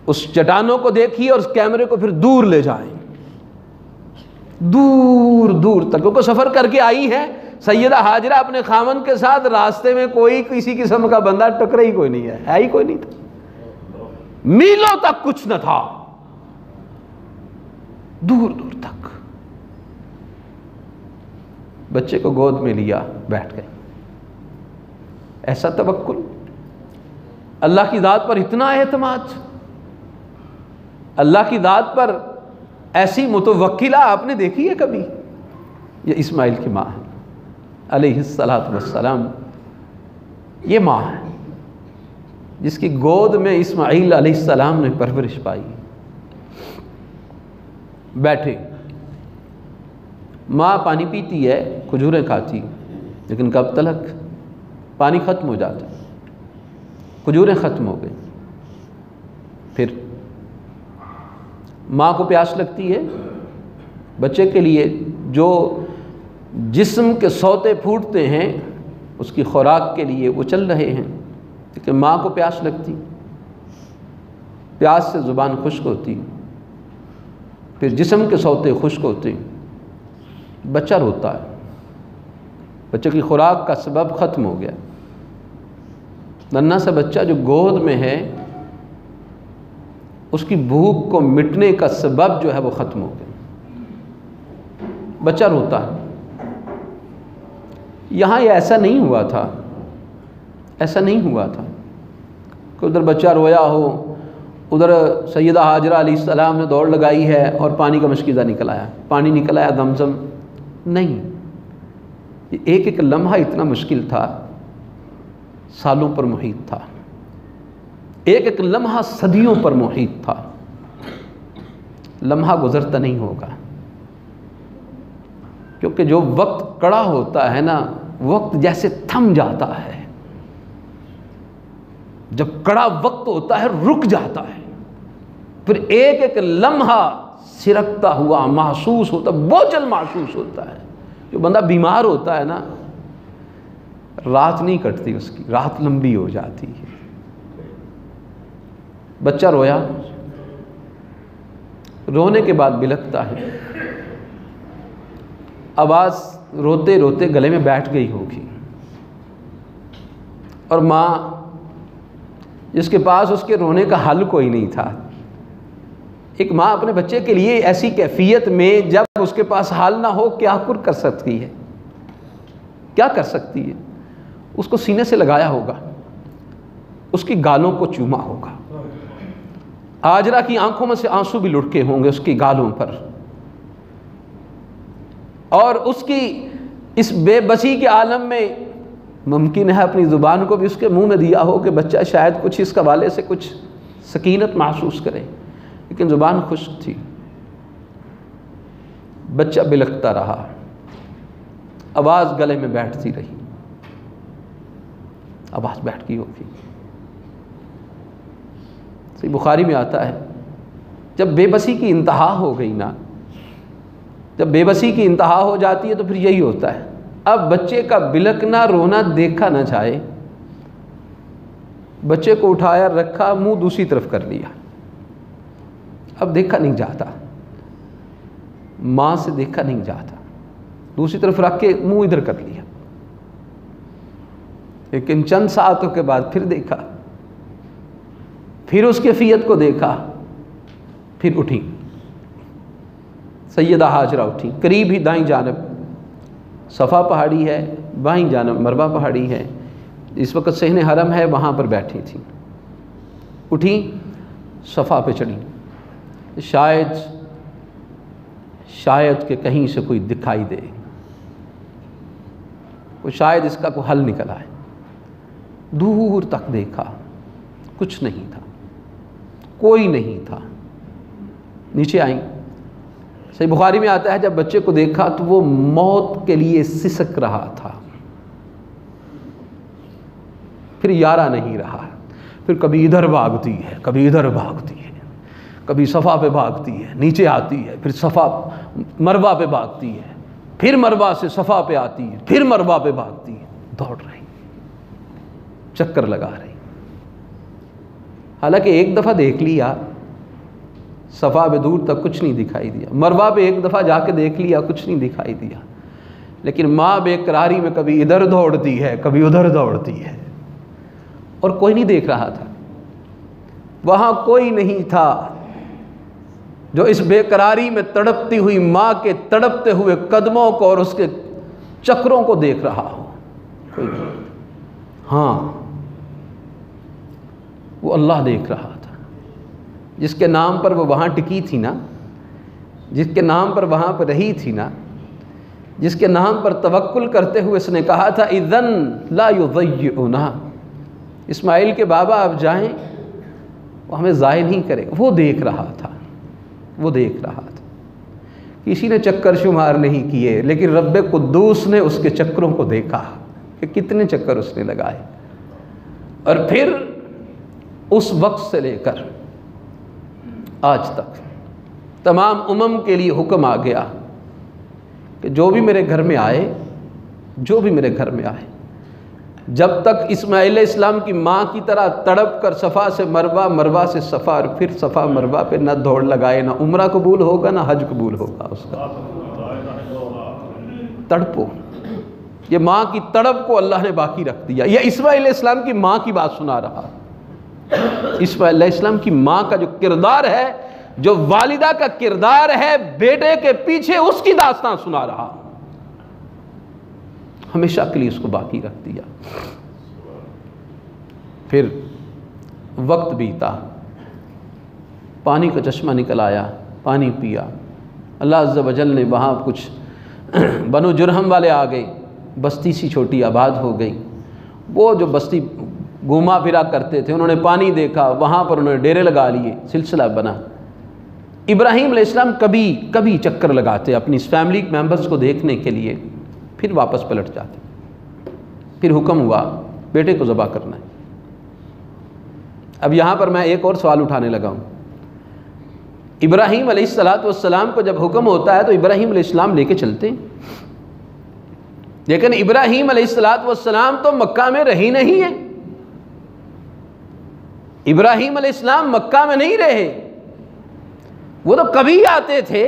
اس چٹانوں کو دیکھیے اور اس کیمرے کو پھر دور لے جائیں، دور دور تک، کیونکہ سفر کر کے آئی ہیں سیدہ ہاجرہ اپنے خاوند کے ساتھ، راستے میں کوئی کسی قسم کا بندہ ٹکرا ہی کوئی نہیں ہے ہی کوئی نہیں تھا، میلوں تک کچھ نہ تھا، دور دور تک۔ بچے کو گود میں لیا، بیٹھ گئے۔ ایسا توکل، اللہ کی ذات پر اتنا اعتماد، اللہ کی ذات پر ایسی متوکلہ آپ نے دیکھی ہے کبھی؟ یہ اسماعیل کی ماں ہے علیہ السلام، یہ ماں ہے جس کی گود میں اسماعیل علیہ السلام نے پرورش پائی۔ بیٹھے، ماں پانی پیتی ہے، کھجوریں کھاتی، لیکن کب تلک؟ پانی ختم ہو جاتا، کھجوریں ختم ہو گئی، پھر ماں کو پیاس لگتی ہے، بچے کے لیے جو جسم کے سوتے پھوٹتے ہیں اس کی خوراک کے لیے وہ چل رہے ہیں، لیکن ماں کو پیاس لگتی، پیاس سے زبان خشک ہوتی، پھر جسم کے سوتے خشک ہوتے، بچہ روتا ہے، بچے کی خوراک کا سبب ختم ہو گیا، ننھا سا بچہ جو گود میں ہے اس کی بھوک کو مٹنے کا سبب جو ہے وہ ختم ہو گیا، بچہ روتا ہے۔ یہاں یہ ایسا نہیں ہوا تھا، ایسا نہیں ہوا تھا کہ ادھر بچہ رویا ہو، ادھر سیدہ ہاجرہ علیہ السلام نے دوڑ لگائی ہے اور پانی کا مشکیزہ نکل آیا، پانی نکل آیا زمزم، نہیں، یہ ایک ایک لمحہ اتنا مشکل تھا، سالوں پر محیط تھا، ایک ایک لمحہ صدیوں پر محیط تھا، لمحہ گزرتا نہیں ہوگا، کیونکہ جو وقت کڑا ہوتا ہے نا، وقت جیسے تھم جاتا ہے، جب کڑا وقت ہوتا ہے رک جاتا ہے، پھر ایک ایک لمحہ سرکتا ہوا محسوس ہوتا، بوجھل محسوس ہوتا ہے۔ جو بندہ بیمار ہوتا ہے نا، رات نہیں کٹتی اس کی، رات لمبی ہو جاتی ہے۔ بچہ رویا، رونے کے بعد بلکتا ہے، آواز روتے روتے گلے میں بیٹھ گئی ہوگی، اور ماں جس کے پاس اس کے رونے کا حل کوئی نہیں تھا، ایک ماں اپنے بچے کے لیے ایسی کیفیت میں جب اس کے پاس حل نہ ہو کیا کر سکتی ہے؟ کیا کر سکتی ہے؟ اس کو سینے سے لگایا ہوگا، اس کی گالوں کو چوما ہوگا، ہاجرہ کی آنکھوں میں سے آنسو بھی لڑکے ہوں گے اس کی گالوں پر، اور اس کی اس بے بسی کے عالم میں ممکن ہے اپنی زبان کو بھی اس کے منہ میں دیا ہو کہ بچہ شاید کچھ اس حوالے سے کچھ سکینت محسوس کرے، لیکن زبان خشک تھی، بچہ بلکتا رہا، آواز گلے میں بیٹھتی رہی، آواز بیٹھ گئی ہوگی۔ صحیح بخاری میں آتا ہے جب بے بسی کی انتہا ہو گئی نا، جب بے بسی کی انتہا ہو جاتی ہے تو پھر یہی ہوتا ہے، اب بچے کا بلکنا رونا دیکھا نہ جائے، بچے کو اٹھایا رکھا، منہ دوسری طرف کر لیا، اب دیکھا نہیں جاتا، ماں سے دیکھا نہیں جاتا، دوسری طرف رکھ کے منہ ادھر کر لیا، لیکن چند ساعتوں کے بعد پھر دیکھا، پھر اس کیفیت کو دیکھا، پھر اٹھی سیدہ ہاجرہ اٹھی، قریب ہی دائیں جانب صفا پہاڑی ہے، بائیں جانب مروہ پہاڑی ہے، اس وقت صحن حرم ہے، وہاں پر بیٹھی تھی، اٹھی صفا پہ چڑھی، شاید کہ کہیں سے کوئی دکھائی دے، شاید اس کا کوئی حل نکل آئے، دور تک دیکھا، کچھ نہیں تھا، کوئی نہیں تھا، نیچے آئیں، صحیح بخاری میں آتا ہے جب بچے کو دیکھا تو وہ موت کے لیے سسک رہا تھا، پھر یارہ نہیں رہا، پھر کبھی ادھر بھاگتی ہے، کبھی ادھر بھاگتی ہے، کبھی صفا پہ بھاگتی ہے، نیچے آتی ہے، پھر صفا مروہ پہ بھاگتی ہے، پھر مروہ سے صفا پہ آتی ہے، پھر مروہ پہ بھاگتی ہے، دوڑ رہی، چکر لگا رہی، حالانکہ ایک دفعہ دیکھ لیا، صفا پہ دور تک کچھ نہیں دکھائی دیا، مروہ پہ ایک دفعہ جا کے دیکھ لیا، کچھ نہیں دکھائی دیا، لیکن ماں بے قراری میں کبھی ادھر دوڑتی ہے، کبھی ادھر دوڑتی ہے، اور کوئی نہیں دیکھ رہا تھا، وہاں کوئی نہیں تھا جو اس بے قراری میں تڑپتی ہوئی ماں کے تڑپتے ہوئے قدموں کو اور اس کے چکروں کو دیکھ رہا ہو، کوئی نہیں۔ ہاں وہ اللہ دیکھ رہا تھا، جس کے نام پر وہ وہاں ٹکی تھی نا، جس کے نام پر وہاں پر رہی تھی نا، جس کے نام پر توکل کرتے ہوئے اس نے کہا تھا اذن لا یضیعنا، اسماعیل کے بابا آپ جائیں وہ ہمیں ضائع نہیں کرے، وہ دیکھ رہا تھا، وہ دیکھ رہا تھا، کسی نے چکر شمار نہیں کیے، لیکن رب قدوس نے اس کے چکروں کو دیکھا کہ کتنے چکر اس نے لگائے، اور پھر اس وقت سے لے کر آج تک تمام امم کے لیے حکم آ گیا کہ جو بھی میرے گھر میں آئے، جو بھی میرے گھر میں آئے، جب تک اسماعیل علیہ السلام کی ماں کی طرح تڑپ کر صفا سے مروہ، مروہ سے صفا اور پھر صفا مروہ پہ نہ دوڑ لگائے، نہ عمرہ قبول ہوگا نہ حج قبول ہوگا اس کا۔ تڑپو، یہ ماں کی تڑپ کو اللہ نے باقی رکھ دیا۔ یہ اسماعیل علیہ السلام کی ماں کی بات سنا رہا، اسماعیل علیہ السلام کی ماں کا جو کردار ہے، جو والدہ کا کردار ہے بیٹے کے پیچھے، اس کی داستان سنا رہا، ہمیشہ کے لیے اس کو باقی رکھ دیا۔ پھر وقت بیتا، پانی کا چشمہ نکل آیا، پانی پیا، اللہ عز و جل نے وہاں کچھ بنو جرہم والے آ گئے، بستی سی چھوٹی آباد ہو گئی، وہ جو بستی گھوما پھرا کرتے تھے انہوں نے پانی دیکھا، وہاں پر انہوں نے ڈیرے لگا لیے، سلسلہ بنا۔ ابراہیم علیہ السلام کبھی چکر لگاتے اپنی اس فیملی ممبرز کو دیکھنے کے لیے، پھر واپس پلٹ جاتے، پھر حکم ہوا بیٹے کو ذبح کرنا ہے۔ اب یہاں پر میں ایک اور سوال اٹھانے لگا ہوں، ابراہیم علیہ السلام کو جب حکم ہوتا ہے تو ابراہیم علیہ السلام لے کے چلتے ہیں، لیکن ابراہیم علیہ السلام تو مکہ میں رہی نہیں ہے، ابراہیم علیہ السلام مکہ میں نہیں رہے، وہ تو کبھی آتے تھے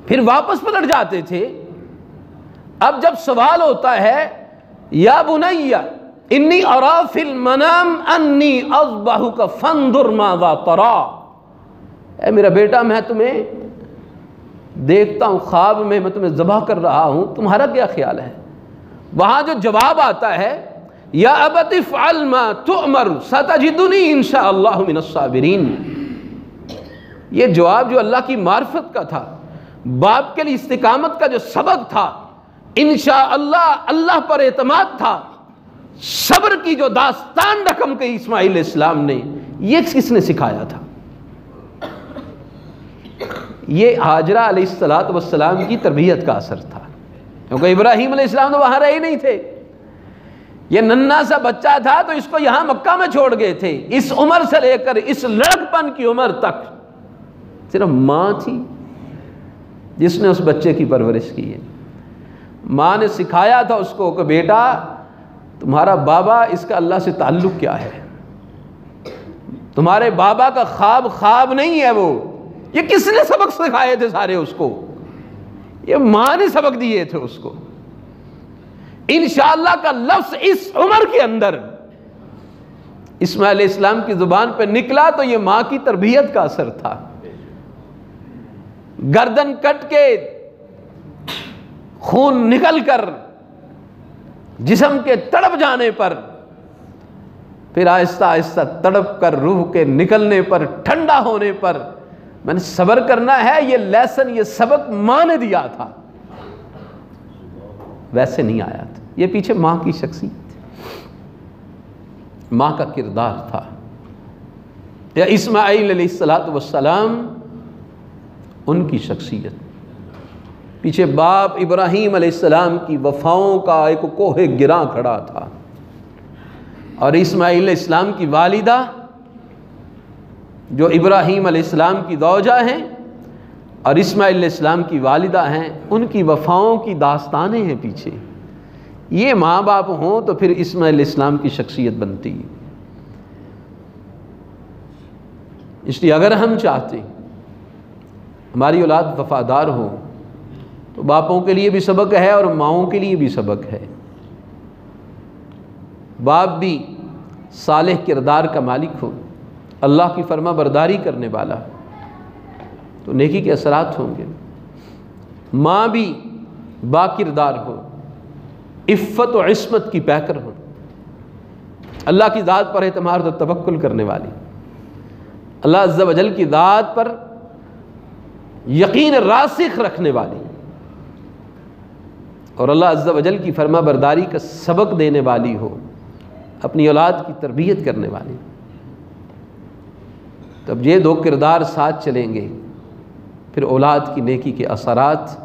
پھر واپس پلٹ جاتے تھے۔ اب جب سوال ہوتا ہے یا بنی انی ارا فی المنام انی اذبحک فانظر ماذا تری، اے میرا بیٹا میں تمہیں دیکھتا ہوں خواب میں تمہیں ذبح کر رہا ہوں، تمہارا کیا خیال ہے؟ وہاں جو جواب آتا ہے یا ابت افعل ما تؤمر ستجدنی انشاء اللہ من الصابرین، یہ جواب جو اللہ کی معرفت کا تھا، باپ کے لیے استقامت کا جو سبق تھا، انشاءاللہ اللہ پر اعتماد تھا، صبر کی جو داستان رقم کی اسماعیل علیہ السلام نے، یہ کس نے سکھایا تھا؟ یہ ہاجرہ علیہ السلام کی تربیت کا اثر تھا، کیونکہ ابراہیم علیہ السلام تو وہاں رہے نہیں تھے، یہ ننھا سا بچہ تھا تو اس کو یہاں مکہ میں چھوڑ گئے تھے، اس عمر سے لے کر اس لڑکپن کی عمر تک صرف ماں تھی جس نے اس بچے کی پرورش کی ہے۔ ماں نے سکھایا تھا اس کو کہ بیٹا تمہارا بابا، اس کا اللہ سے تعلق کیا ہے، تمہارے بابا کا خواب نہیں ہے وہ، یہ کس نے سبق سکھائے تھے سارے اس کو؟ یہ ماں نے سبق دیے تھے اس کو انشاءاللہ کا لفظ اس عمر کے اندر اسماعیل علیہ السلام کی زبان پہ نکلا تو یہ ماں کی تربیت کا اثر تھا۔ گردن کٹ کے خون نکل کر جسم کے تڑپ جانے پر، پھر آہستہ آہستہ تڑپ کر روح کے نکلنے پر، ٹھنڈا ہونے پر میں نے صبر کرنا ہے، یہ لیسن، یہ سبق ماں نے دیا تھا، ویسے نہیں آیا تھا۔ یہ پیچھے ماں کی شخصیت، ماں کا کردار تھا۔ یا اسماعیل علیہ السلام ان کی شخصیت، پیچھے باپ ابراہیم علیہ السلام کی وفاؤں کا ایک کوہ گراں کھڑا تھا، اور اسماعیل علیہ السلام کی والدہ جو ابراہیم علیہ السلام کی زوجہ ہیں اور اسماعیل علیہ السلام کی والدہ ہیں، ان کی وفاؤں کی داستانیں ہیں پیچھے۔ یہ ماں باپ ہوں تو پھر اسماعیل علیہ السلام کی شخصیت بنتی ہے۔ اس لیے اگر ہم چاہتے ہیں ہماری اولاد وفادار ہو تو باپوں کے لیے بھی سبق ہے اور ماؤں کے لیے بھی سبق ہے۔ باپ بھی صالح کردار کا مالک ہو، اللہ کی فرما برداری کرنے والا تو نیکی کے اثرات ہوں گے۔ ماں بھی با کردار ہو، عفت و عصمت کی پیکر ہو، اللہ کی ذات پر اعتماد و توکل کرنے والی، اللہ عز و جل کی ذات پر یقین راسخ رکھنے والی، اور اللہ عز و جل کی فرما برداری کا سبق دینے والی ہو، اپنی اولاد کی تربیت کرنے والی۔ تب یہ دو کردار ساتھ چلیں گے، پھر اولاد کی نیکی کے اثرات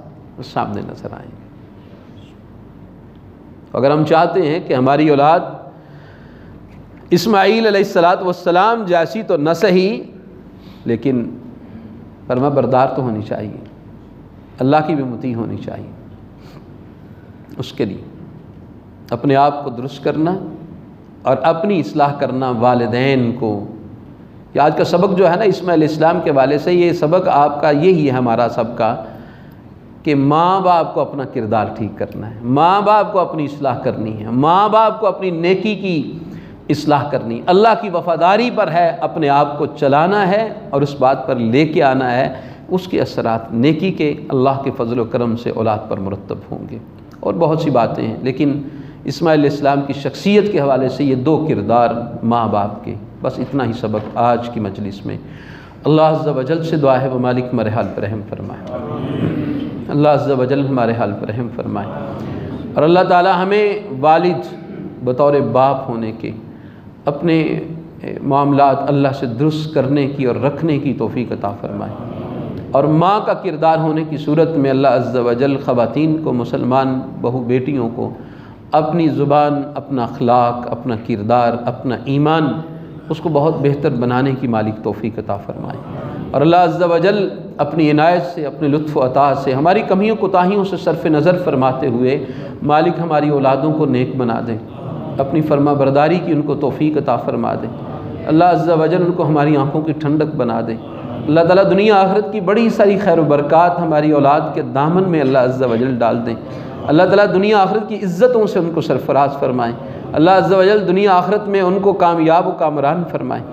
سامنے نظر آئیں گے۔ اگر ہم چاہتے ہیں کہ ہماری اولاد اسماعیل علیہ السلام جیسی تو نہ صحیح لیکن فرما بردار تو ہونی چاہیے، اللہ کی بھی مطیع ہونی چاہیے، اس کے لیے اپنے آپ کو درست کرنا اور اپنی اصلاح کرنا، والدین کو۔ یہ آج کا سبق جو ہے نا اسماعیل علیہ السلام کے والے سے، یہ سبق آپ کا یہی ہے، ہمارا سب کا، کہ ماں باپ کو اپنا کردار ٹھیک کرنا ہے، ماں باپ کو اپنی اصلاح کرنی ہے، ماں باپ کو اپنی نیکی کی اصلاح کرنی، اللہ کی وفاداری پر ہے اپنے آپ کو چلانا ہے اور اس بات پر لے کے آنا ہے، اس کے اثرات نیکی کے اللہ کے فضل و کرم سے اولاد پر مرتب ہوں گے۔ اور بہت سی باتیں ہیں، لیکن اسماعیل علیہ السلام کی شخصیت کے حوالے سے یہ دو کردار ماں باپ کے، بس اتنا ہی سبق آج کی مجلس میں۔ اللہ عز و جل سے دعا ہے وہ مالک ہمارے حال پر رحم فرمائے، اللہ عز و جل ہمارے حال پر رحم فرمائے، اور اللہ تعالی ہمیں والد بطور باپ ہونے کے اپنے معاملات اللہ سے درست کرنے کی اور رکھنے کی توفیق عطا فرمائے، اور ماں کا کردار ہونے کی صورت میں اللہ عز و جل خواتین کو، مسلمان بہو بیٹیوں کو اپنی زبان، اپنا اخلاق، اپنا کردار، اپنا ایمان، اس کو بہت بہتر بنانے کی مالک توفیق عطا فرمائے، اور اللہ عز و جل اپنی عنایت سے، اپنے لطف و عطا سے ہماری کمیوں کوتاہیوں سے صرف نظر فرماتے ہوئے مالک ہماری اولادوں کو نیک بنا دے، اپنی فرما برداری کی ان کو توفیق عطا فرما دے، اللہ عز و جل ان کو ہماری آنکھوں کی ٹھنڈک بنا دے، اللہ تعالیٰ دنیا آخرت کی بڑی ساری خیر و برکات ہماری اولاد کے دامن میں اللہ عز و جل ڈال دیں، اللہ تعالیٰ دنیا آخرت کی عزتوں سے ان کو سرفراز فرمائیں، اللہ عز و جل دنیا آخرت میں ان کو کامیاب و کامران فرمائیں،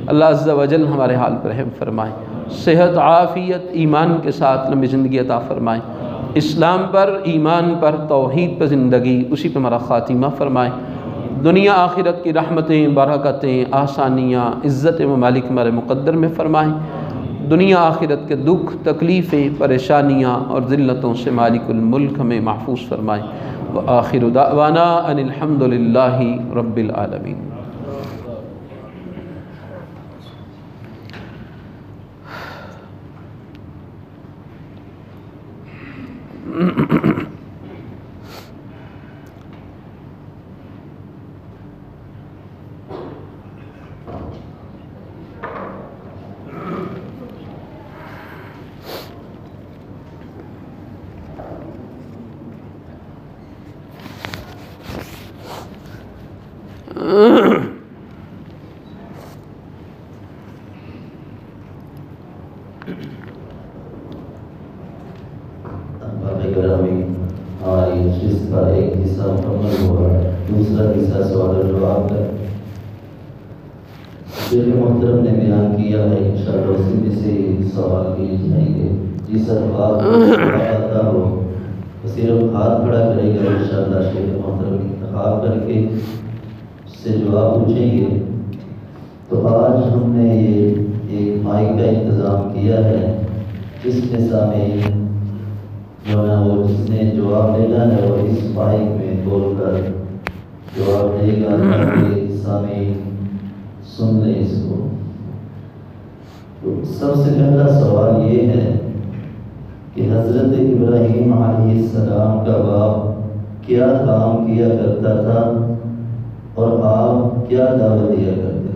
اللہ عز و جل ہمارے حال پر رحم فرمائیں، صحت، عافیت، ایمان کے ساتھ لمبی زندگی عطا فرمائیں، اسلام پر، ایمان پر، توحید پر زندگی، اسی پہ ہمارا خاتمہ فرمائیں، دنیا آخرت کی رحمتیں، برکتیں، آسانیاں، عزت ممالک ہمارے مقدر میں فرمائیں، دنیا آخرت کے دکھ، تکلیفیں، پریشانیاں اور ذلتوں سے مالک الملک ہمیں محفوظ فرمائیں، وآخر دعوانا ان الحمد للہ رب العالمین۔ باقی گرامی ہماری نشست کا ایک حصہ مکمل ہوا، دوسرا حصہ سوال و جواب کا شیخ محترم نے بیان کیا ہے۔ انشاءاللہ اسی میں سے سوال کیے جائیں گے۔ جس الفاظ آتا ہو وہ صرف ہاتھ کھڑا کرے گا، انشاءاللہ شیخ محترم انتخاب کر کے اس سے جواب پوچھیں گے۔ تو آج ہم نے یہ ایک مائک کا انتظام کیا ہے، جس میں سامعین جو ہے وہ جس نے جواب دینا ہے وہ اس مائک میں بول کر جواب دے گا تاکہ سامعین سن لیں اس کو۔ تو سب سے پہلا سوال یہ ہے کہ حضرت ابراہیم علیہ السلام کا باپ کیا کام کیا کرتا تھا اور آپ کیا دعوت دیا کرتے تھے؟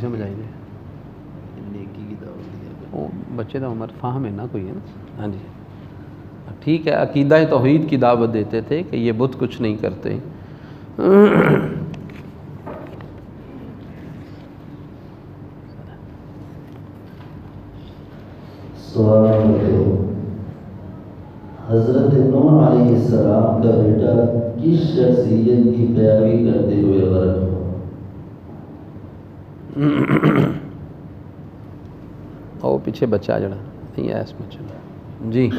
سمجھ آئی وہ بچے کا عمر فاہم ہے نا کوئی ہے نا۔ ہاں جی ٹھیک ہے، عقیدہ توحید کی دعوت دیتے تھے کہ یہ بت کچھ نہیں کرتے۔ سوال نمبر 2، حضرت نوح علیہ السلام کا بیٹا کس شخصیت کی پیروی کرتے ہوئے غرق ہوا؟ او پیچھے بچہ جڑا نہیں ہے اس بچے میں جی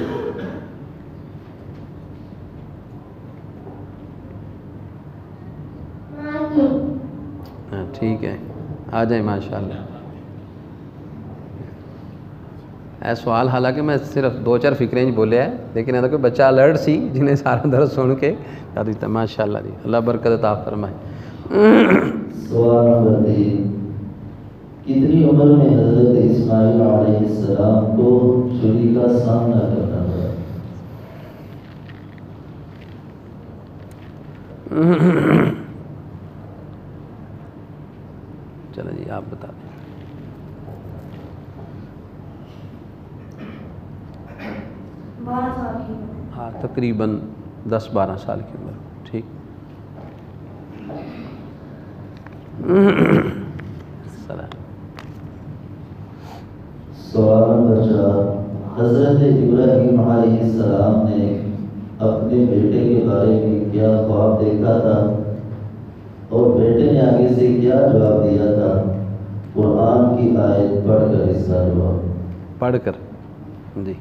ہاں ٹھیک ہے، آ جائیں ماشاءاللہ۔ اے سوال حالانکہ میں صرف 2-4 فکریں بولے ہیں، لیکن اگر کوئی بچہ الرٹ سی جنہیں سارا درس سن کے یاد دیتا ماشاءاللہ جی، اللہ برکت عطا فرمائے۔ سوال نمبر 3، کتنی عمر میں حضرت اسماعیل علیہ السلام کو چوری کا سامنا کرنا پڑا؟ چلو جی آپ بتا دیں۔ ہاں تقریباً 10-12 سال کی عمر، ٹھیک۔ سوال نمبر 4، حضرت ابراہیم علیہ السلام نے اپنے بیٹے کے بارے میں کیا خواب دیکھا تھا اور بیٹے نے آگے سے کیا جواب دیا تھا؟ قرآن کی آیت پڑھ کر اس کا جواب پڑھ کر جی۔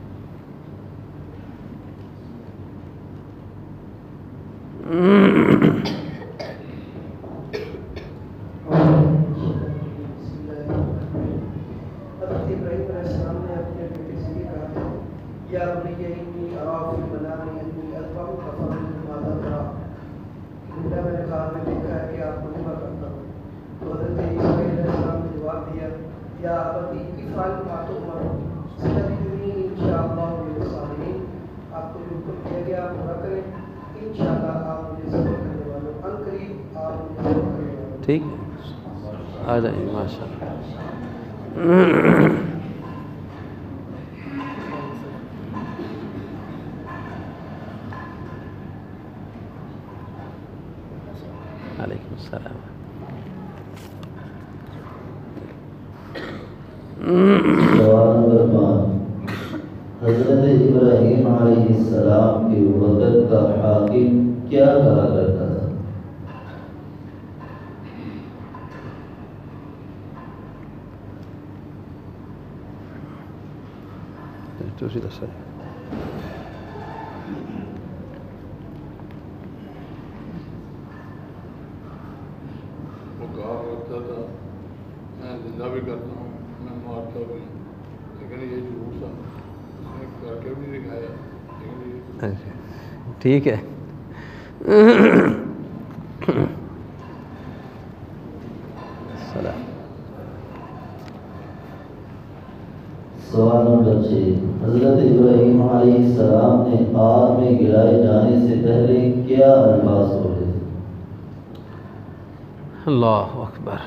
ٹھیک آ جائیں گے ماشاء اللہ۔ علیکم السلام۔ سوال نمبر 5، حضرت ابراہیم علیہ السلام کے وقت کا حاکم کیا کہا کرتا تھا؟ دوسری دس وہ کہا کرتا تھا میں زندہ بھی کرتا ہوں، میں مارتا بھی ہوں، لیکن یہ جھوٹ تھا، اس نے کر کے بھی دکھایا، لیکن یہ ٹھیک ہے۔ سوال نمبر 6، حضرت ابراہیم علیہ السلام نے آگ میں گرائے جانے سے پہلے کیا الفاظ بولے تھے؟ اللہ اکبر.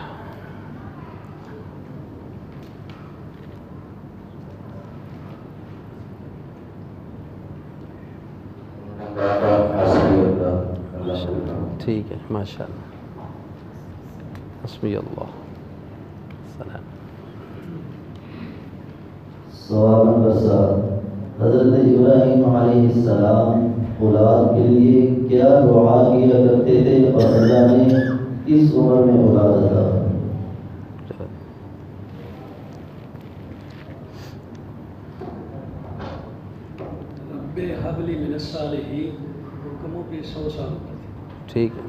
ٹھیک ہے ماشاء اللہ. حسبی اللہ. سلام. سوال نمبر 7. حضرت ابراہیم علیہ السلام اولاد کے لیے کیا دعا کیا کرتے تھے اور اللہ نے کس عمر میں اولاد عطا فرمائی؟ رب حب لی من الصالحین حکموں پہ 100 سال پر تھے. ٹھیک ہے.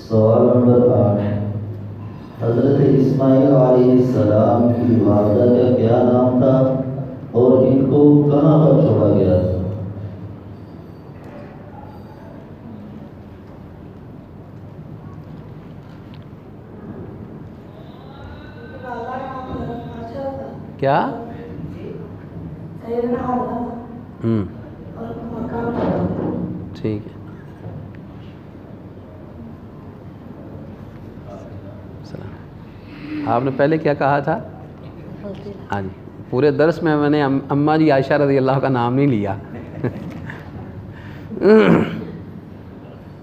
سوال نمبر 8. حضرت اسماعیل علیہ السلام کی والدہ کا کیا نام تھا اور ان کو کہاں پر چھوڑا گیا تھا؟ کیا؟ ٹھیک ہے. آپ نے پہلے کیا کہا تھا؟ ہاں جی. پورے درس میں نے اماں جی عائشہ رضی اللہ کا نام نہیں لیا.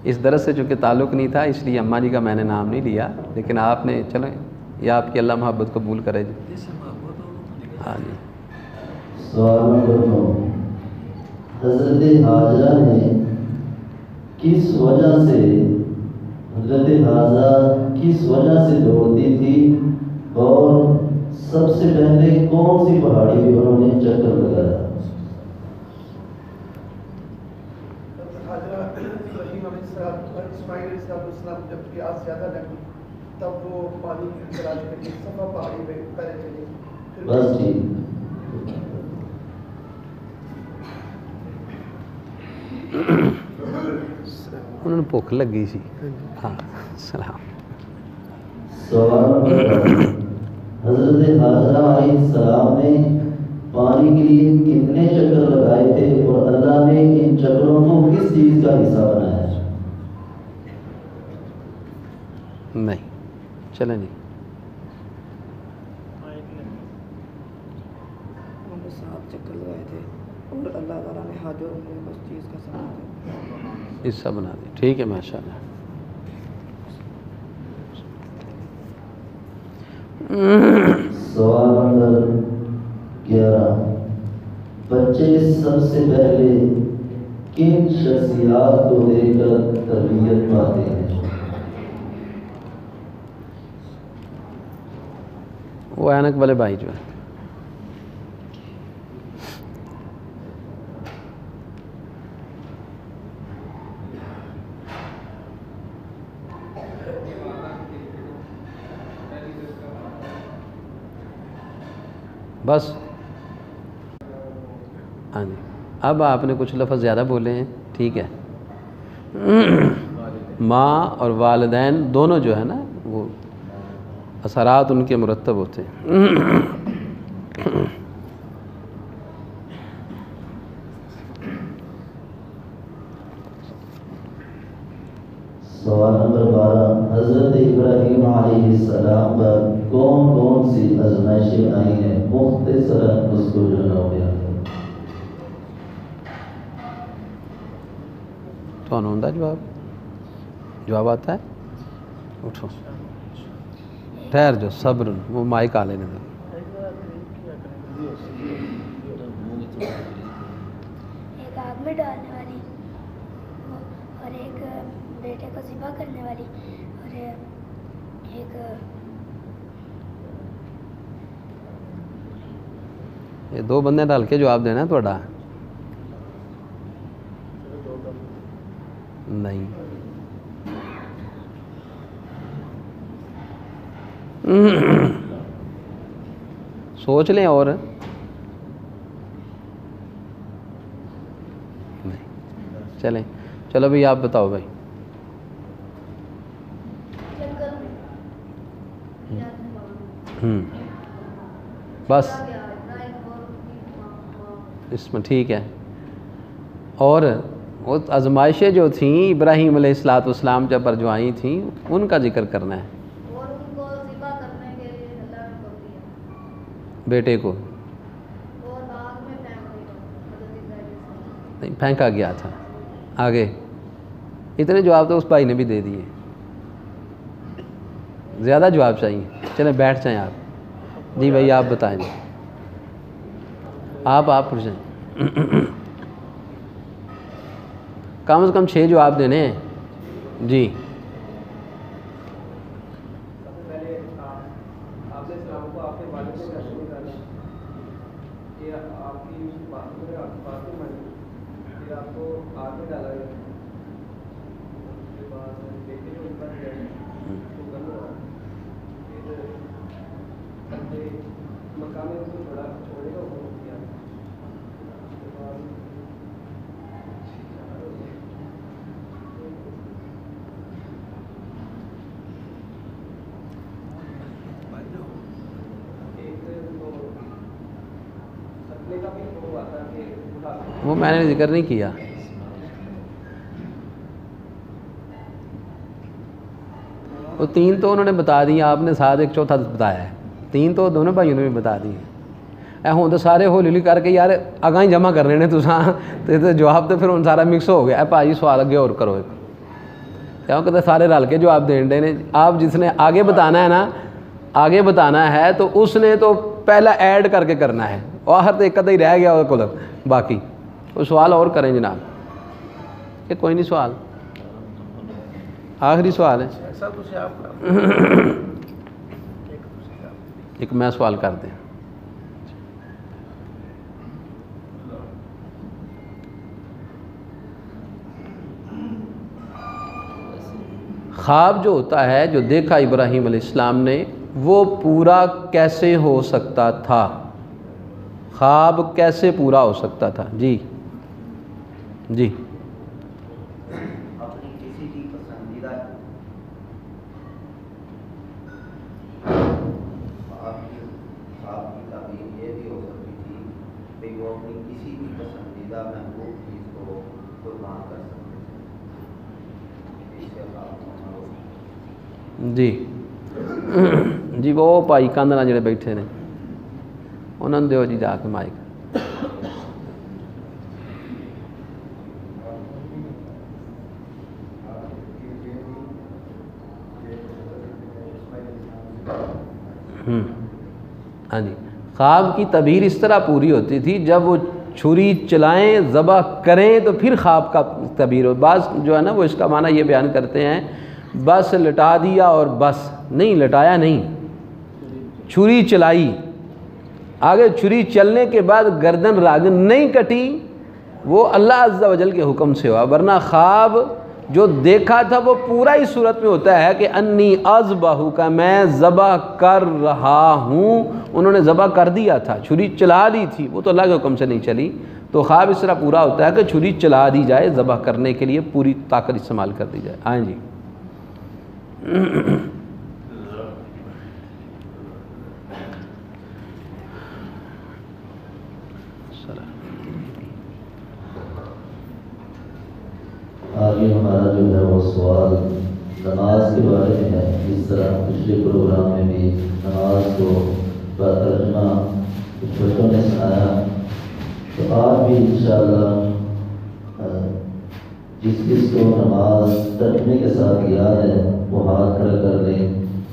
اس درس سے چونکہ تعلق نہیں تھا اس لیے اماں جی کا میں نے نام نہیں لیا، لیکن آپ نے چلو یہ آپ کی اللہ محبت قبول کرے جی. ہاں جی. سوال نمبر 9. حضرت حاجرہ نے کس وجہ سے دوڑتی تھی اور سب سے پہلے کون سی پہاڑی پہ انہوں نے چکر لگایا؟ اسماعیل علیہ السلام جب پیاس زیادہ لگی تب وہ پانی کی تلاش کر کے صفا پہاڑی پہ پہلے چلی. بس ٹھیک. انہوں نے بھوک لگی سی. ہاں. سلام. سوال نمبر 10. حضرت حاجرہ علیہ السلام نے پانی کے لیے کتنے چکر لگائے تھے اور اللہ نے ان چکروں کو کس چیز کا حصہ بنایا؟ نہیں. چلیں جی. 7 چکر لگائے تھے اور اللہ تعالیٰ نے حاجر میں اس چیز کا ساتھ حصہ بنا دیا. ٹھیک ہے ماشاء اللہ. سوال نمبر 11. بچے سب سے پہلے کن شخصیات کو دیکھ کر تربیت پاتے ہیں؟ وہ اینک والے بھائی جو ہے. بس. ہاں جی. اب آپ نے کچھ لفظ زیادہ بولے ہیں. ٹھیک ہے. ماں اور والدین دونوں جو ہے نا وہ اثرات ان کے مرتب ہوتے ہیں. سوال نمبر 12. حضرت ابراہیم علیہ السلام پر کون کون سی آزمائشیں آئی ہیں؟ مختصراً اس کو جو ہے بیان کریں. تو آنندہ جواب آتا ہے. اٹھو ٹھہر جو صبر. وہ مائک آ لینے دو. ایک آگ میں ڈالنے والی اور ایک بیٹے کو ذبح کرنے والی اور ایک یہ 2 بندے ڈال کے جواب دینا ہے تھوڑا. نہیں. سوچ لیں. اور نہیں. چلیں. چلو بھائی آپ بتاؤ بھائی. بس اس میں ٹھیک ہے. اور وہ آزمائشیں جو تھیں ابراہیم علیہ السلام پر جو آئی تھیں ان کا ذکر کرنا ہے. اور ان کو ذبح کرنے کے لیے اللہ نے کو دیا بیٹے کو اور باغ میں پھینک دیا حضرت ابراہیم نہیں پھینکا گیا تھا. آگے اتنے جواب تو اس بھائی نے بھی دے دیے. زیادہ جواب چاہیے؟ چلیں بیٹھ جائیں آپ. جی بھائی آپ بتائیں. آپ پوچھیں. کم از کم 6 جواب دینے ہیں. جی پہلے آپ نے اسلام کو آپ کے والد سے کیسے نکالا کہ آپ کی بات نہیں مانی پھر آپ کو آگ میں ڈالا گیا اس کے بعد بیٹے نے ان پر گیا تو گن ہوا پھر اپنے مقام میں اس کو چھوڑے کا حکم کیا اس کے بعد وہ میں نے ذکر نہیں کیا. وہ 3 تو انہوں نے بتا دی, آپ نے ساتھ ایک چوتھا بتایا ہے. 3 تو دونوں بھائیوں نے بھی بتا دی. اے ہوں تو سارے ہولی ہولی کر کے یار اگاں ہی جمع کرنے نے تو جواب تو پھر ہوں سارا مکس ہو گیا. اے بھائی سوال اگے اور کرو ایک کیونکہ سارے رل کے جواب دین دے نے. آپ جس نے آگے بتانا ہے نا, آگے بتانا ہے تو اس نے تو پہلا ایڈ کر کے کرنا ہے. آخر تو ایک ہی رہ گیا وہ کل باقی. وہ سوال اور کریں جناب کہ کوئی نہیں سوال آخری سوال ہے. ایسا کچھ آپ کا ایک میں سوال کر دیں. خواب جو ہوتا ہے جو دیکھا ابراہیم علیہ السلام نے وہ پورا کیسے ہو سکتا تھا؟ خواب کیسے پورا ہو سکتا تھا؟ جی جی اپنی کسی کی پسندیدہ خواب کی تعبیر یہ بھی ہو سکتی تھی کہ وہ اپنی کسی بھی پسندیدہ محبوب چیز کو قربان کر سکتے تھے. اس سے خواب جی جی وہ بھائی کندھ جڑے بیٹھے نے انہوں نے دیو جی جا کے مائک. ہاں جی خواب کی تعبیر اس طرح پوری ہوتی تھی جب وہ چھری چلائیں ذبح کریں تو پھر خواب کا تعبیر ہو. بعض جو ہے نا وہ اس کا معنی یہ بیان کرتے ہیں بس لٹا دیا اور بس نہیں, لٹایا نہیں, چھری چلائی. آگے چھری چلنے کے بعد گردن راگن نہیں کٹی, وہ اللہ عز و جل کے حکم سے ہوا. ورنہ خواب جو دیکھا تھا وہ پورا ہی صورت میں ہوتا ہے کہ انی اذبحک کا میں ذبح کر رہا ہوں. انہوں نے ذبح کر دیا تھا, چھری چلا دی تھی, وہ تو اللہ کے حکم سے نہیں چلی. تو خواب اس طرح پورا ہوتا ہے کہ چھری چلا دی جائے, ذبح کرنے کے لیے پوری طاقت استعمال کر دی جائے. آئیں جی آگے ہمارا جو ہے وہ سوال نماز کے بارے میں ہے. جس طرح پچھلے پروگرام میں بھی نماز کو ترجمہ کچھ بچوں نے سنایا, تو آج بھی انشاءاللہ جس کو نماز ترجمے کے ساتھ یاد ہے وہ ہاتھ کھڑا کر لیں.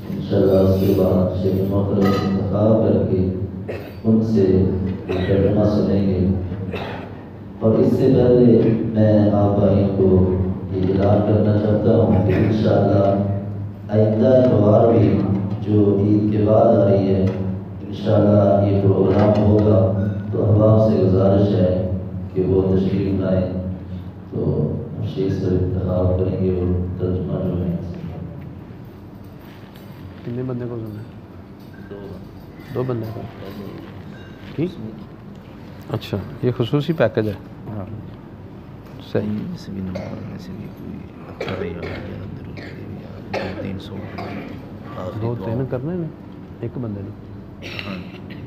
انشاءاللہ اس کے بعد شیخ محترم انتخاب کر کے ان سے ترجمہ سنیں گے. اور اس سے پہلے میں آپ بھائیوں کو یہ اعلان کرنا چاہتا ہوں کہ انشاءاللہ آئندہ اتوار بھی جو عید کے بعد آ رہی ہے انشاءاللہ یہ پروگرام ہوگا. تو احباب سے گزارش ہے کہ وہ تشریف لائیں. تو شیخ سے انتخاب کریں گے اور ترجمہ جو ہے. کتنے بندے کو سننا ہے؟ 2 بندے کو. ٹھیک, اچھا یہ خصوصی پیکج ہے. ہاں صحیح. اس بھی نمبر میں سے بھی کوئی اچھا یا 2-3 کرنے نا ایک بندے نے. ہاں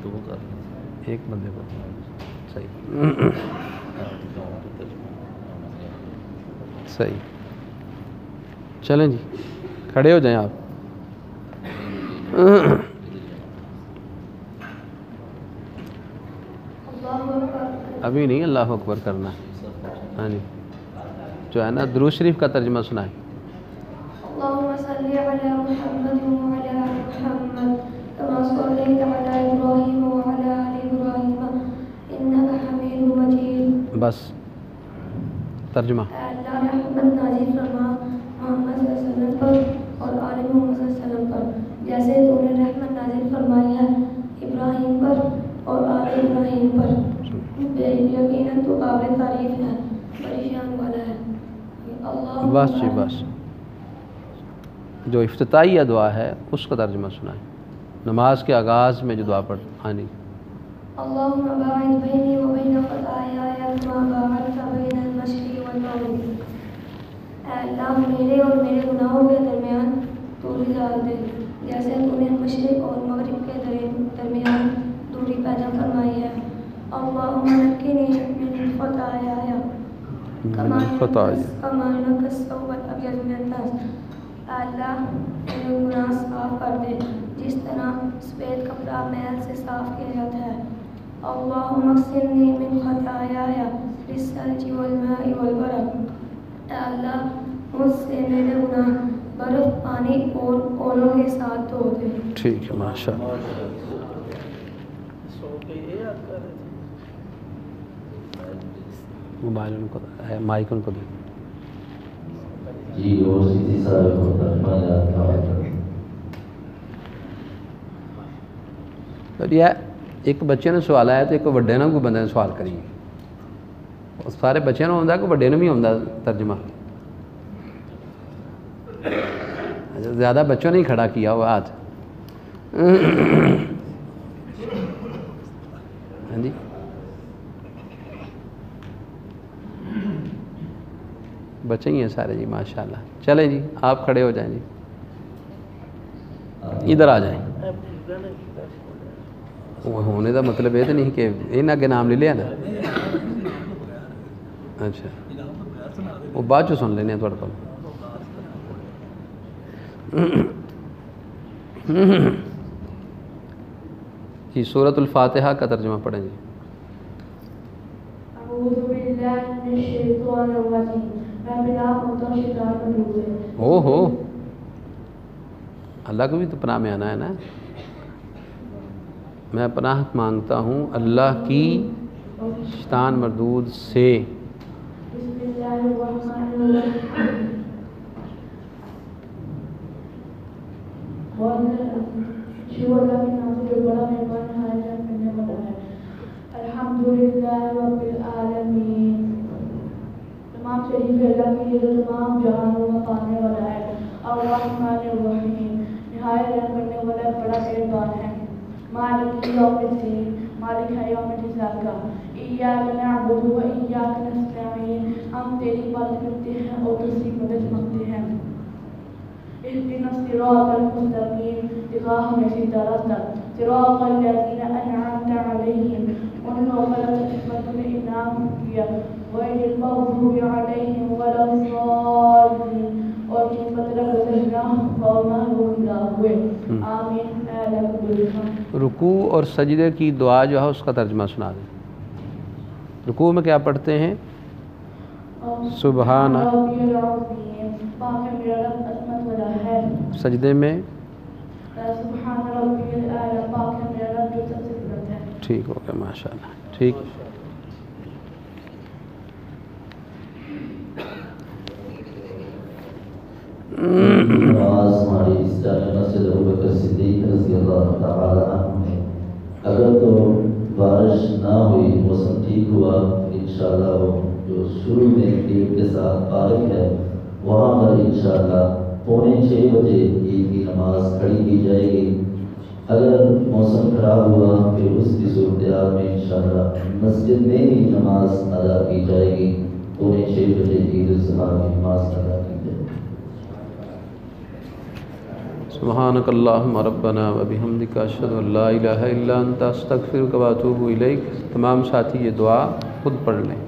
2 کر لیں, ایک بندے کو. صحیح. صحیح. چلیں جی کھڑے ہو جائیں آپ. ابھی نہیں اللہ اکبر کرنا. ہاں جی جو ہے نا درود شریف کا ترجمہ سنائیں. اللهم صل على محمد وعلى آل محمد كما صليت على إبراهيم وعلى آل إبراهيم إنك حميد مجيد. بس ترجمہ. اللہ رحمت نازل فرما محمد صلی اللہ علیہ وسلم پر اور آل محمد صلی اللہ علیہ وسلم پر جیسے تو نے رحمت نازل فرمائی ہے ابراہیم پر اور آل ابراہیم پر. بے یقیناً تو قابل تعریف ہے بڑی شان والا ہے. بس جی بس. جو افتتاحیہ دعا ہے اس کا ترجمہ سنائیں. نماز کے آغاز میں جو دعا پڑھ. ہاں جی. اللهم باعد بيني وبين خطاياي كما باعدت بين المشرق والمغرب. اے اللہ میرے اور میرے گناہوں کے درمیان دوری ڈال دے جیسے تو نے مشرق اور مغرب کے درمیان دوری پیدا فرمائی ہے. اللهم نقني من خطاياي كما ينقى الثوب الابيض من الدنس. اللہ میرے گناہ صاف کر دے جس طرح سفید کپڑا میل سے صاف کیا جاتا ہے. اللہم اغسلنی من خطایایا بالثلج والماء والبرد. اے اللہ مجھ سے میرے گناہ برف پانی اور اولوں کے ساتھ دھو دے. ٹھیک ہے ماشاء اللہ. موبائل ان کو مائک ان کو دے. جی اور سیدھی صاحب کو ترجمہ یاد تھا. ایک بچے نے سوال آیا تو ایک وڈے نے کوئی بندے نے سوال کری. سارے بچے نے ہوتا کہ وڈے نے بھی ہوتا ترجمہ. زیادہ بچوں نے ہی کھڑا کیا ہوا ہاتھ. ہاں جی بچے ہی ہیں سارے جی ماشاءاللہ. چلیں جی آپ کھڑے ہو جائیں جی. ادھر آ جائیں. وہ ہونے کا مطلب یہ تو نہیں کہ یہ اگے نام لے لیا نا. اچھا وہ بعد چ سن لینے تھوڑے کو. جی سورۃ الفاتحہ کا ترجمہ پڑھیں جی. او ہو اللہ کو بھی تو پناہ میں آنا ہے نا. میں پناہ مانگتا ہوں اللہ کی شیطان مردود سے. الحمدللہ رب العالمین. تمام شریف اللہ کی جو تمام جہانوں کا پانے والا ہے. الرحمن الرحیم نہایت رحم کرنے والا بڑا مہربان ہے. مالک یوم الدین مالک ہے یوم الحساب کا. ایاک نعبد و ایاک نستعین ہم تیری عبادت کرتے ہیں اور تجھ سے مدد مانگتے ہیں. اهدنا الصراط المستقیم دکھا ہمیں سیدھا راستہ. صراط الذین انعمت علیہم ان لوگوں پر تم نے انعام کیا. غیر المغضوب علیہم ولا الضالین اور جن پر گزرنا اور محروم نہ ہوئے. آمین. رکوع اور سجدے کی دعا جو ہے اس کا ترجمہ سنا دیں. رکوع میں کیا پڑھتے ہیں؟ سبحان. سجدے میں ٹھیک ہو گیا ماشاء اللہ. ٹھیک نماز ہماری اس جامع مسجد ابوبکر صدیق رضی اللہ تعالی عنہ میں اگر تو بارش نہ ہوئی موسم ٹھیک ہوا انشاءاللہ وہ جو شروع میں عید کے ساتھ پارک ہے وہاں پر انشاءاللہ 5:45 بجے عید کی نماز کھڑی کی جائے گی. اگر موسم خراب ہوا پھر اس کی صورتحال میں انشاءاللہ مسجد میں ہی نماز ادا کی جائے گی. 5:45 بجے عید الضحیٰ کی نماز ادا کی جائے گی. سبحانک اللہم ربنا و بحمدک اشہد ان لا الہ الا انت استغفرک و اتوب الیک. تمام ساتھی یہ دعا خود پڑھ لیں.